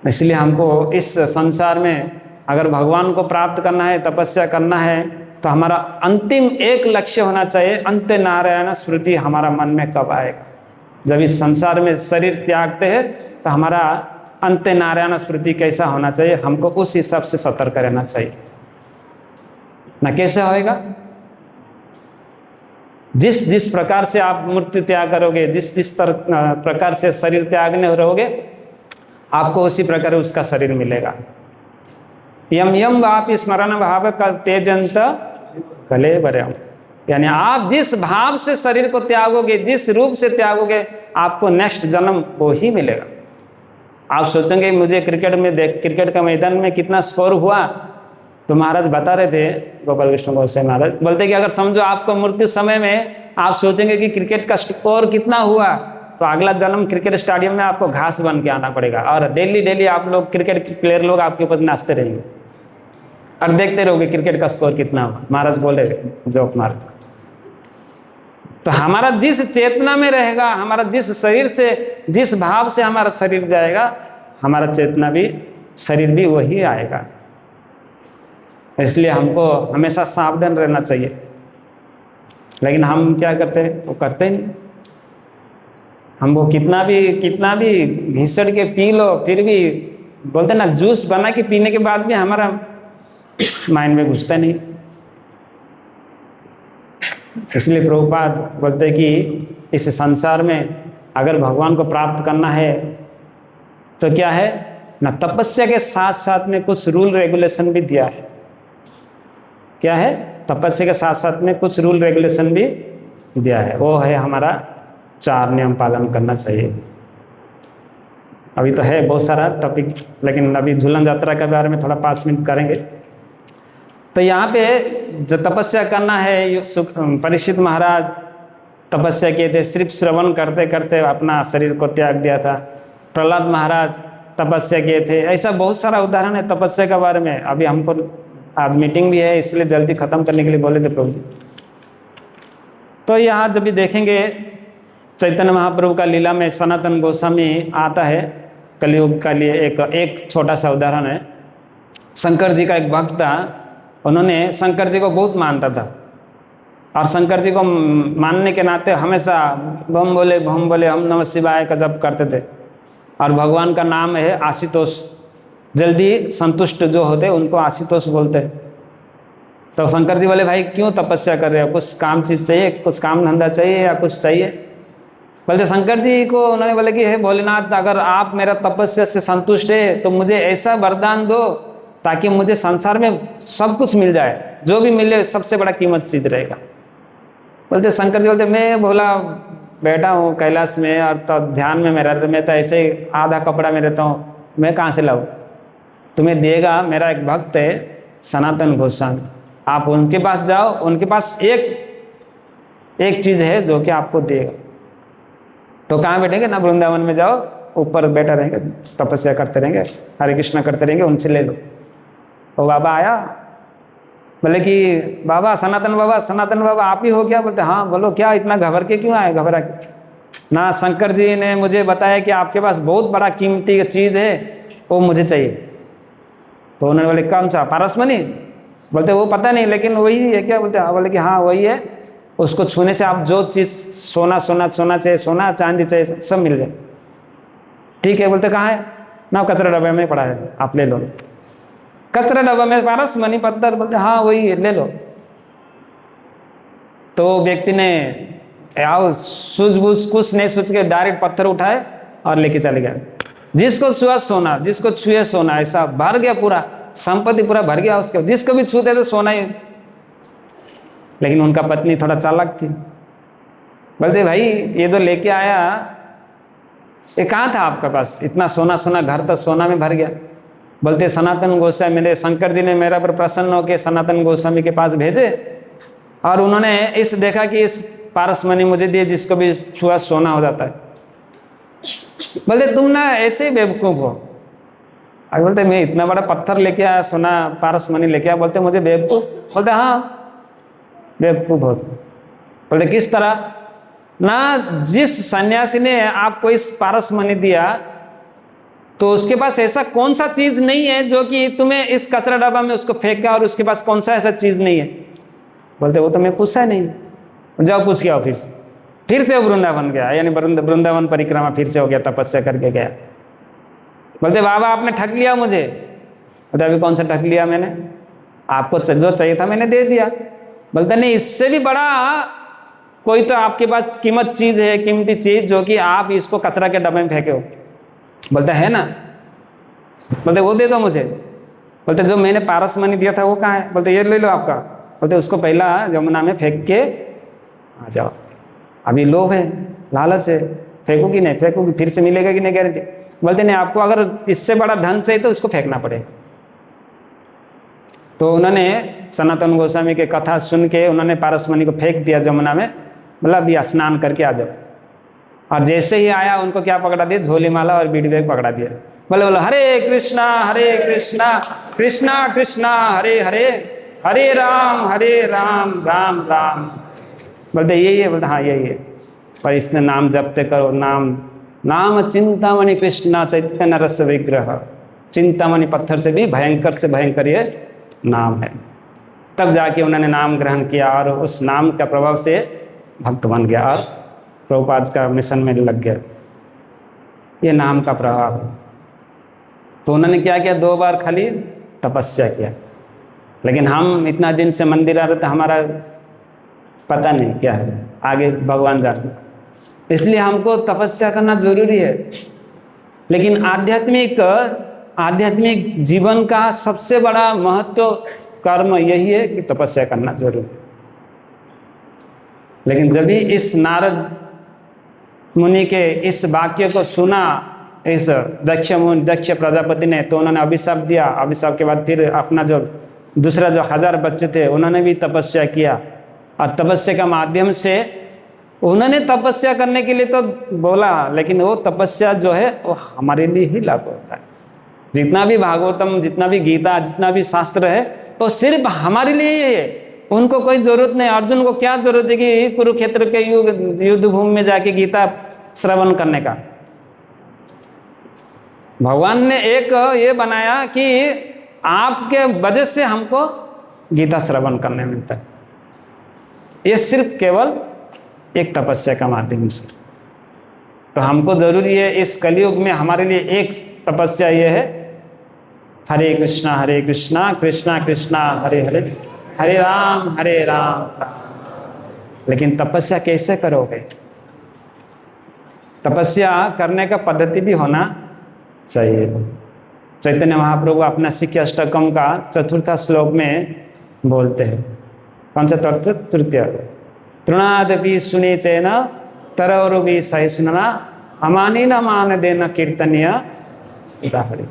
इसलिए हमको इस संसार में अगर भगवान को प्राप्त करना है, तपस्या करना है, तो हमारा अंतिम एक लक्ष्य होना चाहिए, अंत्य नारायण स्मृति हमारा मन में कब आएगा। जब इस संसार में शरीर त्यागते हैं तो हमारा अंत्य नारायण स्मृति कैसा होना चाहिए, हमको उस हिसाब से सतर्क रहना चाहिए। ना कैसे होएगा? जिस जिस प्रकार से आप मृत्यु त्याग करोगे, जिस जिस प्रकार से शरीर त्यागने रहोगे, आपको उसी प्रकार उसका शरीर मिलेगा। यम यम वापि स्मरण भाव का तेजंत कले बरम, यानी आप जिस भाव से शरीर को त्यागोगे, जिस रूप से त्यागोगे, आपको नेक्स्ट जन्म वो ही मिलेगा। आप सोचेंगे मुझे क्रिकेट का मैदान में कितना स्कोर हुआ, तो महाराज बता रहे थे, गोपाल कृष्ण गोसाई महाराज बोलते कि अगर समझो आपको मृत्यु समय में आप सोचेंगे कि क्रिकेट का स्कोर कितना हुआ, तो अगला जन्म क्रिकेट स्टेडियम में आपको घास बन के आना पड़ेगा और डेली डेली आप लोग क्रिकेट प्लेयर लोग आपके ऊपर नाचते रहेंगे और देखते रहोगे क्रिकेट का स्कोर कितना हुआ। महाराज बोले जोक मार। तो हमारा जिस चेतना में रहेगा, हमारा जिस शरीर से, जिस भाव से हमारा शरीर जाएगा, हमारा चेतना भी, शरीर भी वही आएगा। इसलिए हमको हमेशा सावधान रहना चाहिए। लेकिन हम क्या करते हैं? वो करते नहीं। हम वो कितना भी घिसड़ के पी लो, फिर भी बोलते ना, जूस बना के पीने के बाद भी हमारा माइंड में घुसता नहीं। इसलिए प्रभुपाद बोलते कि इस संसार में अगर भगवान को प्राप्त करना है तो क्या है ना, तपस्या के साथ साथ में कुछ रूल रेगुलेशन भी दिया है। क्या है? तपस्या के साथ साथ में कुछ रूल रेगुलेशन भी दिया है। वो है हमारा 4 नियम पालन करना चाहिए। अभी तो है बहुत सारा टॉपिक, लेकिन अभी झूलन यात्रा के बारे में थोड़ा 5 मिनट करेंगे। तो यहाँ पे जो तपस्या करना है, परीक्षित महाराज तपस्या किए थे, सिर्फ श्रवण करते करते अपना शरीर को त्याग दिया था। प्रहलाद महाराज तपस्या किए थे। ऐसा बहुत सारा उदाहरण है तपस्या के बारे में। अभी हमको आज मीटिंग भी है, इसलिए जल्दी खत्म करने के लिए बोले थे प्रभु। तो यहाँ जब भी देखेंगे चैतन्य महाप्रभु का लीला में सनातन गोस्वामी आता है। कलयुग का लिए एक छोटा सा उदाहरण है। शंकर जी का एक भक्त था, उन्होंने शंकर जी को बहुत मानता था और शंकर जी को मानने के नाते हमेशा बम बोले हम नमः शिवाय का जप करते थे। और भगवान का नाम है आशुतोष। जल्दी संतुष्ट जो होते उनको आशुतोष बोलते। तो शंकर जी बोले, भाई क्यों तपस्या कर रहे हो? कुछ काम चीज़ चाहिए, कुछ काम धंधा चाहिए या कुछ चाहिए? बोलते शंकर जी को उन्होंने बोले कि हे भोलेनाथ, अगर आप मेरा तपस्या से संतुष्ट है तो मुझे ऐसा वरदान दो ताकि मुझे संसार में सब कुछ मिल जाए, जो भी मिले सबसे बड़ा कीमत चीज रहेगा। बोलते शंकर जी बोलते, मैं भोला बैठा हूँ कैलाश में और तो ध्यान में मैं रहता, मैं तो ऐसे ही आधा कपड़ा में रहता हूँ, मैं कहाँ से लाऊँ? तुम्हें देगा मेरा एक भक्त है सनातन गोस्वामी, आप उनके पास जाओ, उनके पास एक चीज़ है जो कि आपको देगा। तो कहाँ बैठेंगे ना, वृंदावन में जाओ, ऊपर बैठा रहेंगे, तपस्या करते रहेंगे, हरे कृष्णा करते रहेंगे, उनसे ले लो। वो बाबा आया, बोले कि बाबा सनातन बाबा आप ही हो क्या? बोलते हाँ। बोलो क्या इतना घबरा के क्यों आए? घबरा के ना, शंकर जी ने मुझे बताया कि आपके पास बहुत बड़ा कीमती चीज़ है, वो मुझे चाहिए। तो उन्होंने बोले कौन सा? पारसमणि? बोलते वो पता नहीं, लेकिन वही है क्या? बोलते हाँ। बोले कि हाँ वही है, उसको छूने से आप जो चीज़ सोना चाहिए, सोना चांदी चाहिए, सब मिल जाए। ठीक है। बोलते कहाँ है ना? कचरा डब्बे में पड़ा है, आप ले लो। कचरा डब्बा में पारसमणि पत्थर? बोलते हाँ वही है, ले लो। तो व्यक्ति ने आओ सूझबूझ कुछ नहीं सोच के डायरेक्ट पत्थर उठाए और लेके चले गए। जिसको छुआ सोना, जिसको छुए सोना, ऐसा भर गया, पूरा संपत्ति पूरा भर गया उसके। जिसको भी छूते थे सोना ही। लेकिन उनका पत्नी थोड़ा चालाक थी, बोलते भाई ये तो लेके आया, ये कहाँ था आपके पास? इतना सोना, घर तो सोना में भर गया। बोलते सनातन गोस्वामी, मेरे शंकर जी ने मेरा पर प्रसन्न होकर सनातन गोस्वामी के पास भेजे और उन्होंने इस देखा कि इस पारसमणि मुझे दिए जिसको भी छुआ सोना हो जाता है। बोलते तुम ना ऐसे ही बेवकूफ हो। अभी बोलते मैं इतना बड़ा पत्थर लेके आया, सोना पारसमणि लेके आया, बोलते मुझे बेवकूफ। बोलते हाँ बेवकूफ हो। बोलते किस तरह? ना जिस सन्यासी ने आपको इस पारसमणि दिया तो उसके पास ऐसा कौन सा चीज नहीं है जो कि तुम्हें इस कचरा डब्बा में उसको फेंका, और उसके पास कौन सा ऐसा चीज नहीं है? बोलते वो तो मैं पूछा नहीं। जाओ पूछ के आओ। फिर से वो वृंदावन गया, यानी वृंदावन परिक्रमा फिर से हो गया, तपस्या करके गया। बोलते बाबा आपने ठग लिया मुझे। बोलते अभी कौन सा ठग लिया मैंने? आपको जो चाहिए था मैंने दे दिया। बोलते नहीं, इससे भी बड़ा कोई तो आपके पास कीमत चीज है, कीमती चीज, जो कि आप इसको कचरा के डब्बे में फेंके हो। बोलते है ना? बोलते वो दे दो मुझे। बोलते जो मैंने पारसमणि दिया था वो कहाँ है? बोलते ये ले लो आपका। बोलते उसको पहला यमुना में फेंक के आ जाओ। अभी लोभ है, लालच है, फेंकूगी नहीं फेंकूगी, फिर से मिलेगा कि नहीं गारंटी। बोलते नहीं, आपको अगर इससे बड़ा धन चाहिए तो उसको फेंकना पड़ेगा। तो उन्होंने सनातन गोस्वामी के कथा सुन के उन्होंने पारसमणि को फेंक दिया यमुना में। बोला अभी स्नान करके आ जाओ। और जैसे ही आया उनको क्या पकड़ा दिया? झोली माला और बीड़ी बैग पकड़ा दिया। बोले बोलो हरे कृष्णा कृष्णा कृष्णा हरे हरे, हरे राम राम राम। बोलते यही है? बोलते हाँ यही है। पर इसने नाम जपते करो, नाम चिंतामणि कृष्णा चैतन्य रस विग्रह। चिंतामणि पत्थर से भी भयंकर से भयंकर ये नाम है। तब जाके उन्होंने नाम ग्रहण किया और उस नाम का प्रभाव से भक्त बन गया और प्रभुपाद का मिशन में लग गया। ये नाम का प्रभाव है। तो उन्होंने क्या किया? 2 बार खाली तपस्या किया। लेकिन हम इतना दिन से मंदिर आ रहे थे, हमारा पता नहीं क्या है, आगे भगवान जाने। इसलिए हमको तपस्या करना जरूरी है। लेकिन आध्यात्मिक जीवन का सबसे बड़ा महत्व कर्म यही है कि तपस्या करना जरूरी है। लेकिन जब भी इस नारद मुनि के इस वाक्य को सुना इस दक्ष प्रजापति ने, तो उन्होंने अभिशाप दिया। अभिशाप के बाद फिर अपना जो दूसरा जो 1000 बच्चे थे उन्होंने भी तपस्या किया। और तपस्या के माध्यम से उन्होंने तपस्या करने के लिए तो बोला, लेकिन वो तपस्या जो है वो हमारे लिए ही लागू होता है। जितना भी भागवतम, जितना भी गीता, जितना भी शास्त्र है वो सिर्फ हमारे लिए ही है। उनको कोई जरूरत नहीं। अर्जुन को क्या जरूरत है कि कुरुक्षेत्र के युद्ध भूमि में जाके गीता श्रवण करने का? भगवान ने एक ये बनाया कि आपके वजह से हमको गीता श्रवण करने मिलता है। ये सिर्फ केवल एक तपस्या का माध्यम से। तो हमको जरूरी है इस कलयुग में हमारे लिए एक तपस्या ये है, हरे कृष्णा कृष्णा कृष्णा हरे हरे, हरे राम राम। लेकिन तपस्या कैसे करोगे? तपस्या करने का पद्धति भी होना चाहिए। चैतन्य महाप्रभु अपना शिक्षा अष्टकम का 4th श्लोक में बोलते हैं। कौन सा? तृतीय। तृणादपि सुने चैन तरवरुभी सहिष्णुना अमानी न मान देना कीर्तनीय सदा हरि।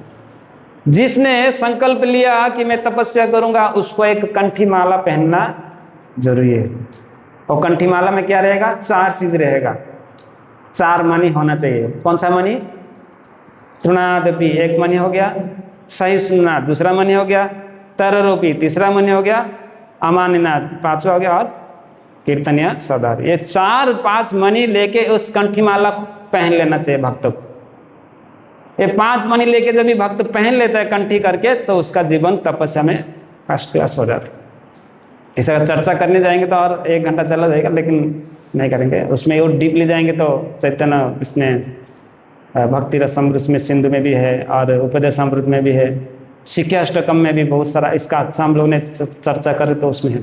जिसने संकल्प लिया कि मैं तपस्या करूंगा, उसको एक कंठी माला पहनना जरूरी है। और कंठी माला में क्या रहेगा? 4 चीज रहेगा। 4 मणि होना चाहिए। कौन सा मणि? तृणादपि 1 मणि हो गया, सहिष्णुना 2रा मणि हो गया, तररूपी 3रा मणि हो गया, अमानिनाथ 5वां हो गया, और कीर्तनीय सदा। ये 4-5 मणि लेके उस कंठी माला पहन लेना चाहिए भक्त को। ये 5 मणि लेके जब भी भक्त पहन लेता है कंठी करके, तो उसका जीवन तपस्या में फर्स्ट क्लास हो जाता है। इसे अगर चर्चा करने जाएंगे तो और 1 घंटा चला जाएगा, लेकिन नहीं करेंगे। उसमें और डीपली जाएंगे तो चैतन्य इसमें भक्ति रसामृत में सिंधु में भी है और उपदेशामृत में भी है, शिक्षा अष्टकम में भी बहुत सारा इसका अच्छा हम लोग ने चर्चा करे तो उसमें है।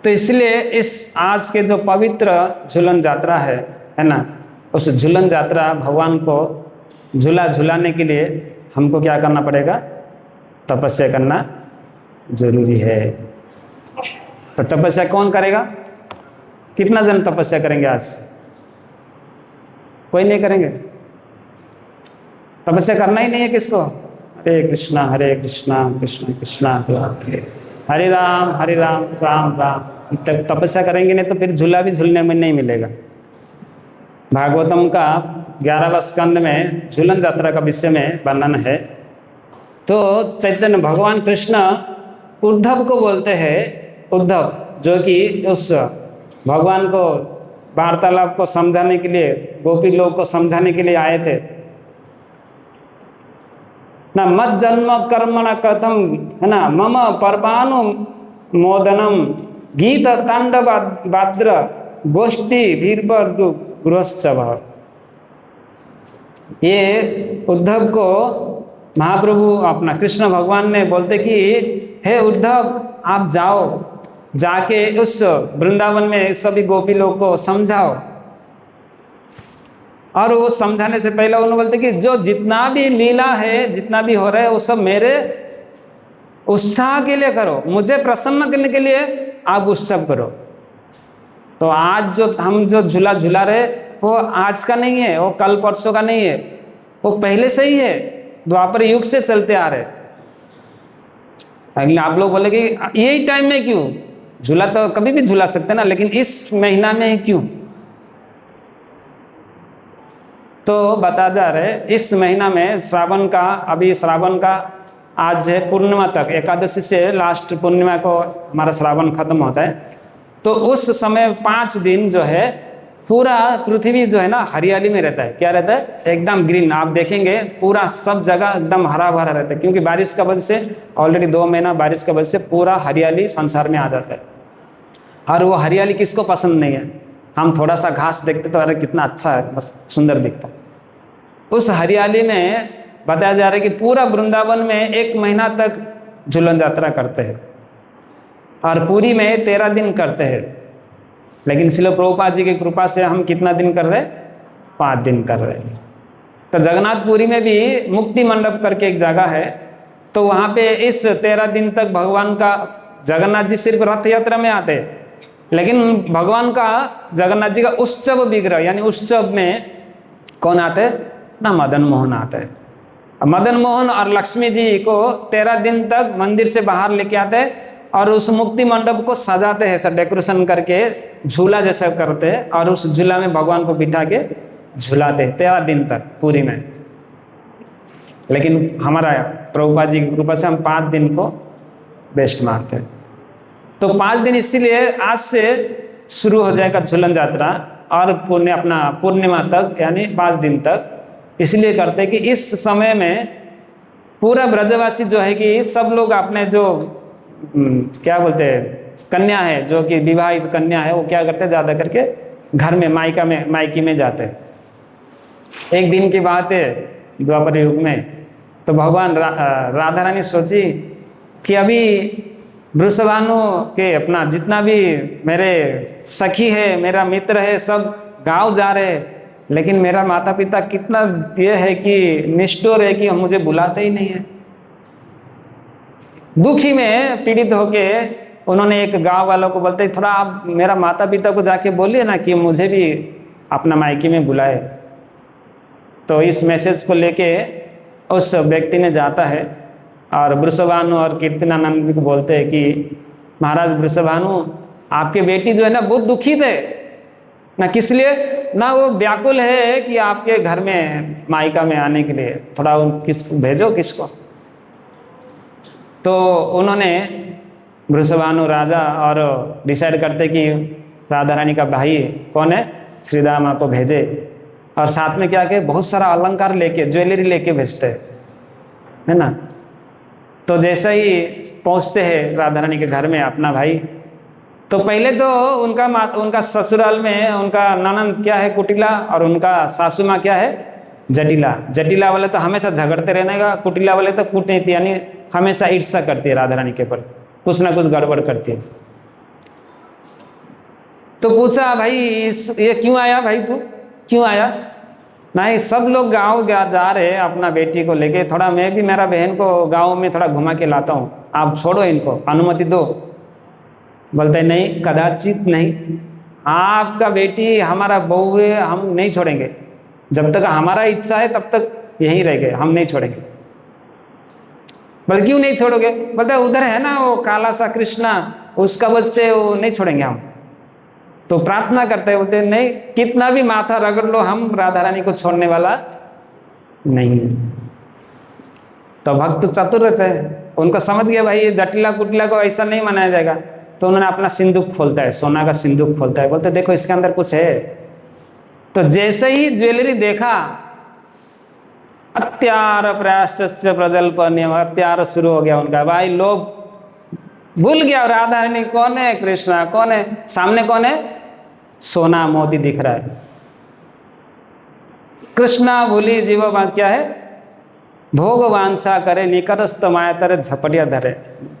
तो इसलिए इस आज के जो पवित्र झूलन यात्रा है ना, उस झूलन यात्रा भगवान को झुलाने के लिए हमको क्या करना पड़ेगा? तपस्या करना जरूरी है। तो तपस्या कौन करेगा? कितना जन तपस्या करेंगे आज? कोई नहीं करेंगे। तपस्या करना ही नहीं है किसको? कृष्णा कृष्ण कृष्णा हरे राम राम राम। तक तपस्या करेंगे नहीं तो फिर झूला भी झूलने में नहीं मिलेगा। भागवतम का 11वें स्कंद में झूलन यात्रा का विषय में वर्णन है। तो चैतन्य भगवान कृष्ण उद्धव को बोलते हैं, उद्धव जो कि उस भगवान को वार्तालाप को समझाने के लिए, गोपी लोग को समझाने के लिए आए थे ना। मत जन्म कर्मण कथम, है ना, मम पर्वानु मोदनम गीत तांडव भाद्र गोष्ठी भीरवर गृहस्चव। ये उद्धव को महाप्रभु अपना कृष्ण भगवान ने बोलते कि हे उद्धव आप जाओ, जाके उस वृंदावन में सभी गोपी लोग को समझाओ। और वो समझाने से पहले उन्होंने बोलते कि जो जितना भी लीला है, जितना भी हो रहा है वो सब मेरे उत्साह के लिए करो, मुझे प्रसन्न करने के लिए आप उत्सव करो। तो आज जो हम जो झूला झूला रहे वो आज का नहीं है, वो कल परसों का नहीं है, वो पहले से ही है, द्वापर युग से चलते आ रहे। अगले आप लोग बोले कि यही टाइम में क्यों झूला, तो कभी भी झूला सकते ना, लेकिन इस महीना में ही क्यों? तो बता जा रहे इस महीना में श्रावण का, अभी श्रावण का आज है पूर्णिमा तक, एकादशी से लास्ट पूर्णिमा को हमारा श्रावण खत्म होता है। तो उस समय 5 दिन जो है पूरा पृथ्वी जो है ना हरियाली में रहता है। क्या रहता है? एकदम ग्रीन। आप देखेंगे पूरा सब जगह एकदम हरा भरा रहता है, क्योंकि बारिश का वजह से ऑलरेडी 2 महीना बारिश का वजह से पूरा हरियाली संसार में आ जाता है। और वो हरियाली किसको पसंद नहीं है? हम थोड़ा सा घास देखते तो अरे कितना अच्छा है, बस सुंदर दिखता। उस हरियाली में बताया जा रहा है कि पूरा वृंदावन में 1 महीना तक झूलन यात्रा करते हैं और पूरी में 13 दिन करते हैं। लेकिन श्रील प्रभुपाद जी की कृपा से हम कितना दिन कर रहे? 5 दिन कर रहे हैं। तो जगन्नाथपुरी में भी मुक्ति मंडप करके एक जगह है, तो वहाँ पे इस 13 दिन तक भगवान का, जगन्नाथ जी सिर्फ रथ यात्रा में आते, लेकिन भगवान का, जगन्नाथ जी का उत्सव विग्रह यानी उत्सव में कौन आते ना? मदन मोहन आते हैं। मदन मोहन और लक्ष्मी जी को 13 दिन तक मंदिर से बाहर लेके आते हैं और उस मुक्ति मंडप को सजाते हैं, सब डेकोरेशन करके झूला जैसा करते हैं और उस झूला में भगवान को बिठा के झूलाते हैं 13 दिन तक पूरी में। लेकिन हमारा प्रभुपाद जी की कृपा से हम 5 दिन को बेस्ट मानते हैं। तो 5 दिन इसीलिए आज से शुरू हो जाएगा झूलन यात्रा और पूर्णिमा तक यानी 5 दिन तक इसलिए करते हैं कि इस समय में पूरा ब्रजवासी जो है कि सब लोग अपने जो क्या बोलते हैं कन्या है, जो कि विवाहित कन्या है, वो क्या करते हैं ज़्यादा करके घर में मायकी में जाते हैं। एक दिन की बात है द्वापर युग में, तो भगवान राधा रानी सोची कि अभी वृषभानु के अपना जितना भी मेरे सखी है, मेरा मित्र है, सब गाँव जा रहे हैं, लेकिन मेरा माता पिता कितना ये है कि निष्ठुर है कि मुझे बुलाते ही नहीं है। दुखी में पीड़ित होके उन्होंने एक गांव वालों को बोलते थोड़ा आप मेरा माता पिता को जाके बोलिए ना कि मुझे भी अपना मायके में बुलाए। तो इस मैसेज को लेके उस व्यक्ति ने जाता है और वृषभानु और कीर्तनानंद को बोलते हैं कि महाराज वृषभानु, आपके बेटी जो है ना बहुत दुखित है ना, किस लिए ना, वो व्याकुल है कि आपके घर में मायका में आने के लिए, थोड़ा किसको भेजो किसको। तो उन्होंने वृषभानु राजा और डिसाइड करते कि राधा रानी का भाई कौन है, श्रीदामा को भेजे और साथ में क्या के बहुत सारा अलंकार लेके, ज्वेलरी लेके भेजते है ना। तो जैसे ही पहुंचते हैं राधा रानी के घर में अपना भाई, तो पहले तो उनका ससुराल में उनका ननंद क्या है कुटिला और उनका सासू माँ क्या है जटिला। जटिला वाले तो हमेशा झगड़ते रहने का, कुटिला वाले तो कूटनीति यानी हमेशा ईर्ष्या करती है राधा रानी के पर, कुछ ना कुछ गड़बड़ करती है। तो पूछा भाई ये क्यों आया भाई, तू क्यों आया? नहीं, सब लोग गाँव जा रहे हैं अपना बेटी को लेके, थोड़ा मैं भी मेरा बहन को गाँव में थोड़ा घुमा के लाता हूँ, आप छोड़ो इनको, अनुमति दो। बोलते नहीं, कदाचित नहीं, आपका बेटी हमारा बहू है, हम नहीं छोड़ेंगे, जब तक हमारा इच्छा है तब तक यहीं रहेंगे, हम नहीं छोड़ेंगे। बोले क्यों नहीं छोड़ोगे? बोलते उधर है ना वो काला सा कृष्णा, उसका वजह से वो नहीं छोड़ेंगे हम। तो प्रार्थना करते हैं, बोलते नहीं कितना भी माथा रगड़ लो हम राधा रानी को छोड़ने वाला नहीं है। तो भक्त चतुर रहते हैं, उनको समझ गया भाई ये जटिला कुटिला को ऐसा नहीं मनाया जाएगा। तो उन्होंने अपना सिंदूक खोलता है, सोना का सिंदूक खोलता है, बोलते देखो इसके अंदर कुछ है। तो जैसे ही ज्वेलरी देखा, अत्यार प्रायश्चित प्रजल्पन्यम, अत्यार शुरू हो गया उनका। भाई लोग भूल गया राधा रानी कौन है, कृष्णा कौन है, सामने कौन है, सोना मोती दिख रहा है। कृष्णा भूली जीव क्या है, भोग वांछा करे निकटस्थ माया तरे झपटिया धरे।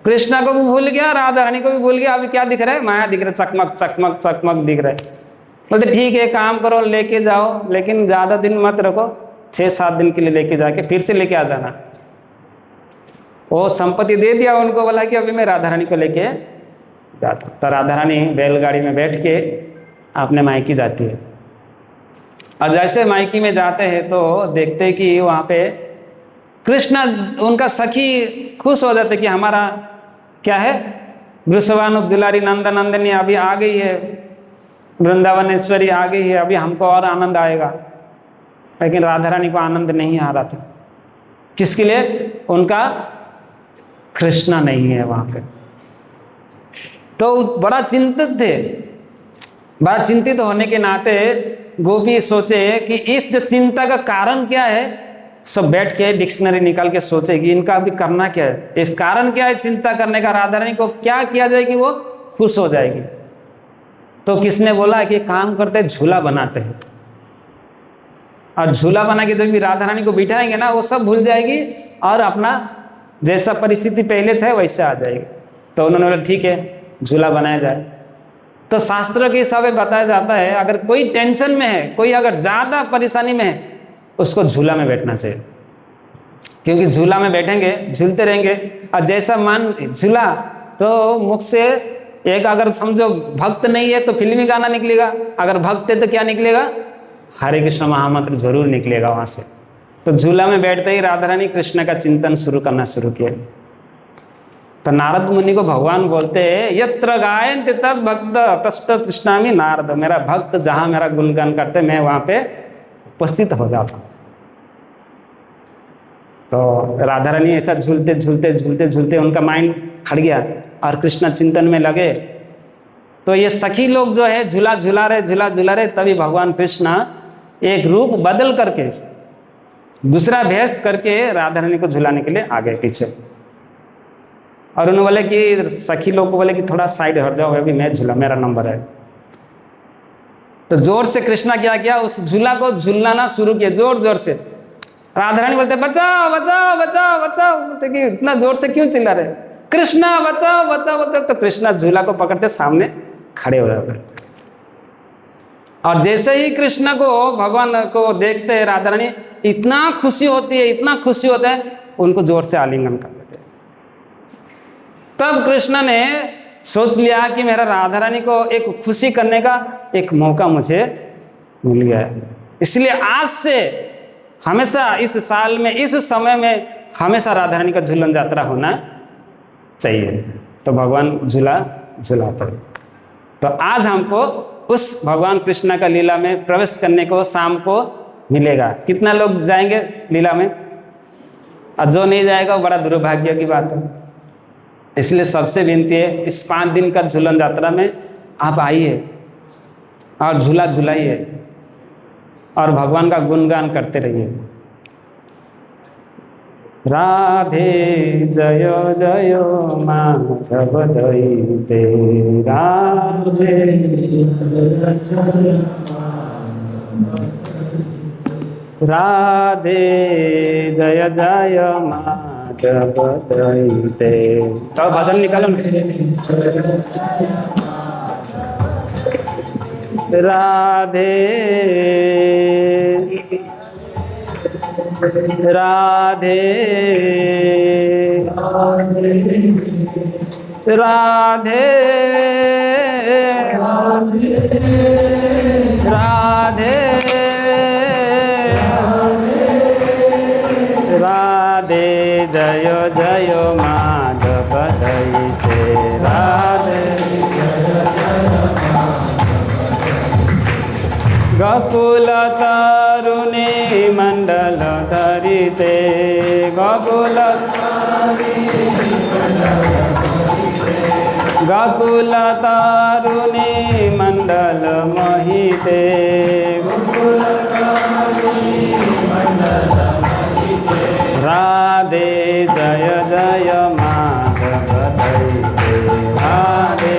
कृष्णा को भी भूल गया, राधा रानी को भी भूल गया। अभी क्या दिख रहा है, माया दिख रहा है, चकमक चकमक चकमक दिख रहा है। बोलते ठीक है काम करो, लेके जाओ, लेकिन ज़्यादा दिन मत रखो, 6-7 दिन के लिए लेके जाके फिर से लेके आ जाना। वो संपत्ति दे दिया उनको, बोला कि अभी मैं राधा रानी को लेके जाता हूँ। तो राधा रानी बैलगाड़ी में बैठ के अपने मायके जाती है। और जैसे मायके में जाते हैं तो देखते हैं कि वहाँ पे कृष्णा, उनका सखी खुश हो जाते कि हमारा क्या है, वृषभानु दुलारी नंदन नंदनी अभी आ गई है, वृंदावनेश्वरी आ गई है, अभी हमको और आनंद आएगा। लेकिन राधा रानी को आनंद नहीं आ रहा था। किसके लिए? उनका कृष्णा नहीं है वहाँ पे। तो बड़ा चिंतित थे। बड़ा चिंतित होने के नाते गोपी सोचे कि इस जो चिंता का कारण क्या है। सब बैठ के डिक्शनरी निकाल के सोचे कि इनका अभी करना क्या है, इस कारण क्या है चिंता करने का, राधा रानी को क्या किया जाए कि वो खुश हो जाएगी। तो किसने बोला कि काम करते झूला बनाते हैं, और झूला बना के जब भी राधा रानी को बिठाएंगे ना, वो सब भूल जाएगी और अपना जैसा परिस्थिति पहले थे वैसे आ जाएगी। तो उन्होंने बोला ठीक है झूला बनाया जाए। तो शास्त्रों के हिसाब से बताया जाता है अगर कोई टेंशन में है, कोई अगर ज़्यादा परेशानी में है, उसको झूला में बैठना चाहिए। क्योंकि झूला में बैठेंगे, झूलते रहेंगे, और जैसा मन झूला तो मुख से एक, अगर समझो भक्त नहीं है तो फिल्मी गाना निकलेगा, अगर भक्त है तो क्या निकलेगा, हरे कृष्ण महामंत्र जरूर निकलेगा वहाँ से। तो झूला में बैठते ही राधा रानी कृष्ण का चिंतन शुरू करना शुरू किया। तो नारद मुनि को भगवान बोलते हैं यत्र गायन्ति तद भक्त तस्त तृष्णामि नारद, मेरा भक्त जहाँ मेरा गुणगान करते मैं वहाँ पे उपस्थित हो जाता हूँ। तो राधा रानी ऐसा झूलते झूलते झूलते झूलते उनका माइंड हट गया और कृष्ण चिंतन में लगे। तो ये सखी लोग जो है झूला झूला रहे, तभी भगवान कृष्ण एक रूप बदल करके, दूसरा भेष करके राधा रानी को झुलाने के लिए आ गए पीछे। और उन्होंने बोले कि सखी लोग को बोले कि थोड़ा साइड हट जाओ, अभी मैं झूला, मेरा नंबर है। तो जोर से कृष्णा क्या किया, उस झूला को झूलना शुरू किया जोर जोर से। राधा रानी बोलते बचाओ बचाओ बचाओ बचाओ, बोलते कि इतना जोर से क्यों चिल्ला रहे, कृष्णा बचाओ बचाओ बोलते। तो कृष्णा झूला को पकड़ते सामने खड़े हो जाते। और जैसे ही कृष्ण को भगवान को देखते हैं राधा रानी इतना खुशी होती है, इतना खुशी होता है, उनको जोर से आलिंगन कर देते हैं। तब कृष्ण ने सोच लिया कि मेरा राधा रानी को एक खुशी करने का एक मौका मुझे मिल गया है, इसलिए आज से हमेशा इस साल में इस समय में हमेशा राधा रानी का झूलन यात्रा होना चाहिए। तो भगवान झूला झूलाते हैं। तो आज हमको उस भगवान कृष्ण का लीला में प्रवेश करने को शाम को मिलेगा। कितना लोग जाएंगे लीला में, और जो नहीं जाएगा वो बड़ा दुर्भाग्य की बात है। इसलिए सबसे विनती है इस 5 दिन का झूलन यात्रा में आप आइए और झूला झूलाइए और भगवान का गुणगान करते रहिए। राधे जय जय माधव दयिते, राधे राधे जय जय माधव दयिते। तो भजन निकालो राधे राधे राधे राधे राधे जय जय गोकुल तरुणी मंडल धरिते गोकुल तारुणी मंडल मोहिते राधे जय जय माधव दैते राधे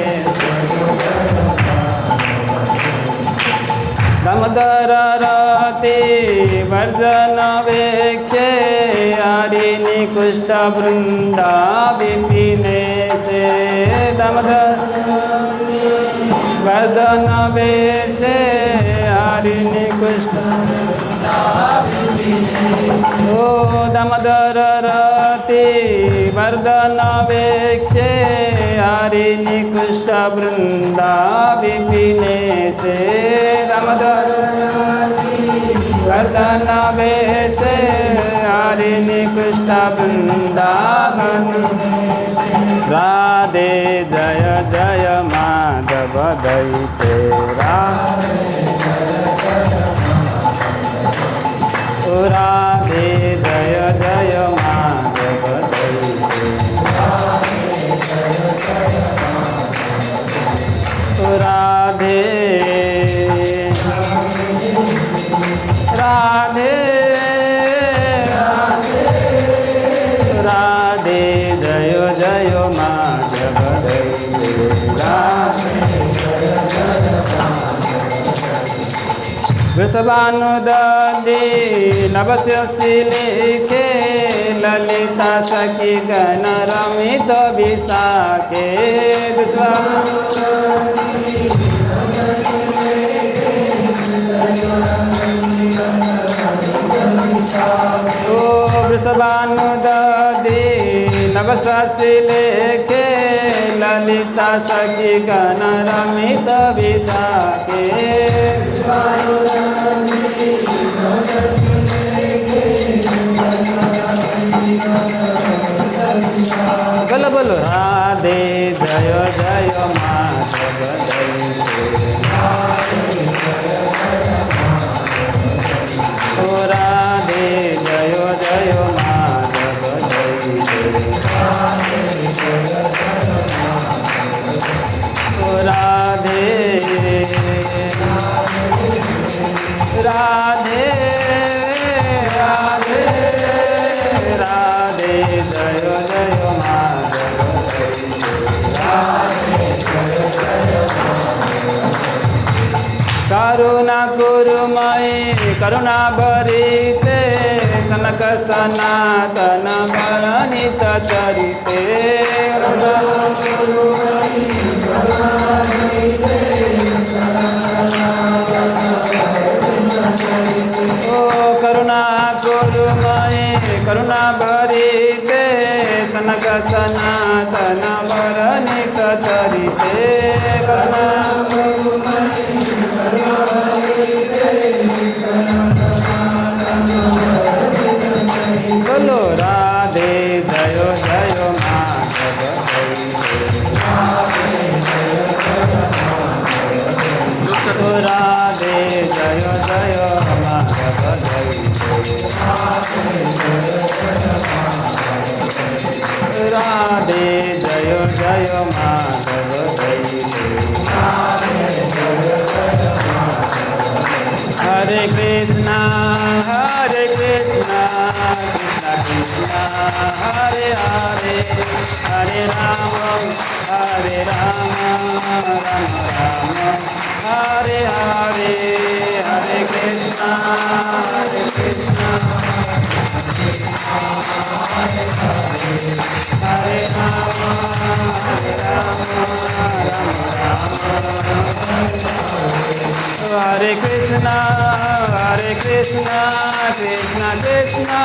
दामोदर रति वर्जन वेक्षे हरिणी कुष्ठ वृंदा विपिने से दामोदर वर्जन वेक्षे हरिणी कुष्ठ ओ दामोदर रति वर्धन वेक्षे हरिणी कुष्ठ वृंदा विपिने से दामोदर वर्धन वेक्षे हरिणी कुष्ठ वृंदावन राधे जय जय माधव दैते राधे जय जय माधव दैते राधे राधे राधे जय जय माधव दैते वृषभानुदधि नवस्य लेखे ललिता सखी गण रमित विशाखे ओ वृषभानुदधि नवस्य लेखे ललिता सखी गण रमित विशाखे बोलो बोलो राधे जय जय माधव दैते ओ राधे जय जय माधव दैते ओ राधे राधे राधे राधे जय जय माधव करुणा गुरुमयी करुणा भरिते सनक सनातन वर्णित चरिते ओ करुणा गुरुमयी करुणा भरिते सनक सनातन वर्णित चरिते करुणा बोलो राधे जय जय माधव दैते राधे जय जय माधव दैते राधे जय जय माधव दैते हरे कृष्णा कृष्णा कृष्णा हरे हरे हरे राम राम राम हरे हरे हरे कृष्णा हरे राम राम हरे कृष्णा कृष्णा कृष्णा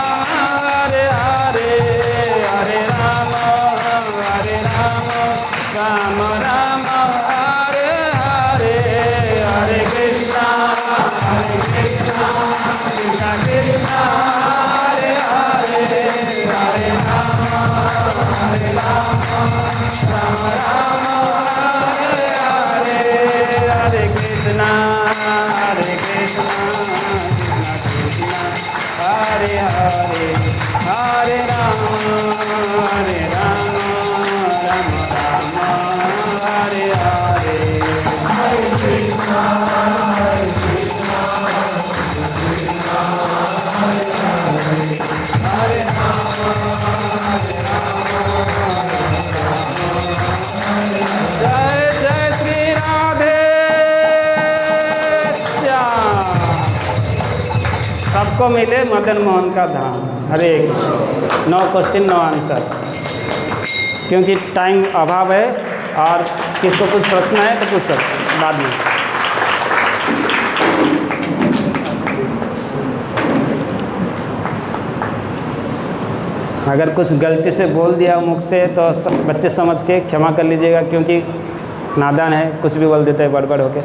हरे हरे हरे राम राम राम हरे हरे हरे कृष्णा कृष्णा कृष्णा हरे हरे हरे राम राम राम हरे हरे हरे कृष्णा हरे हरे हरे राम राम राम हरे हरे जय जय श्री राधे श्याम। सबको मिले मदन मोहन का धाम। Hare Krishna. No question no answer, क्योंकि टाइम अभाव है और किसको कुछ प्रश्न है तो पूछ सकते बाद में। अगर कुछ गलती से बोल दिया मुख से तो बच्चे समझ के क्षमा कर लीजिएगा, क्योंकि नादान है, कुछ भी बोल देते हैं बड़बड़ होके।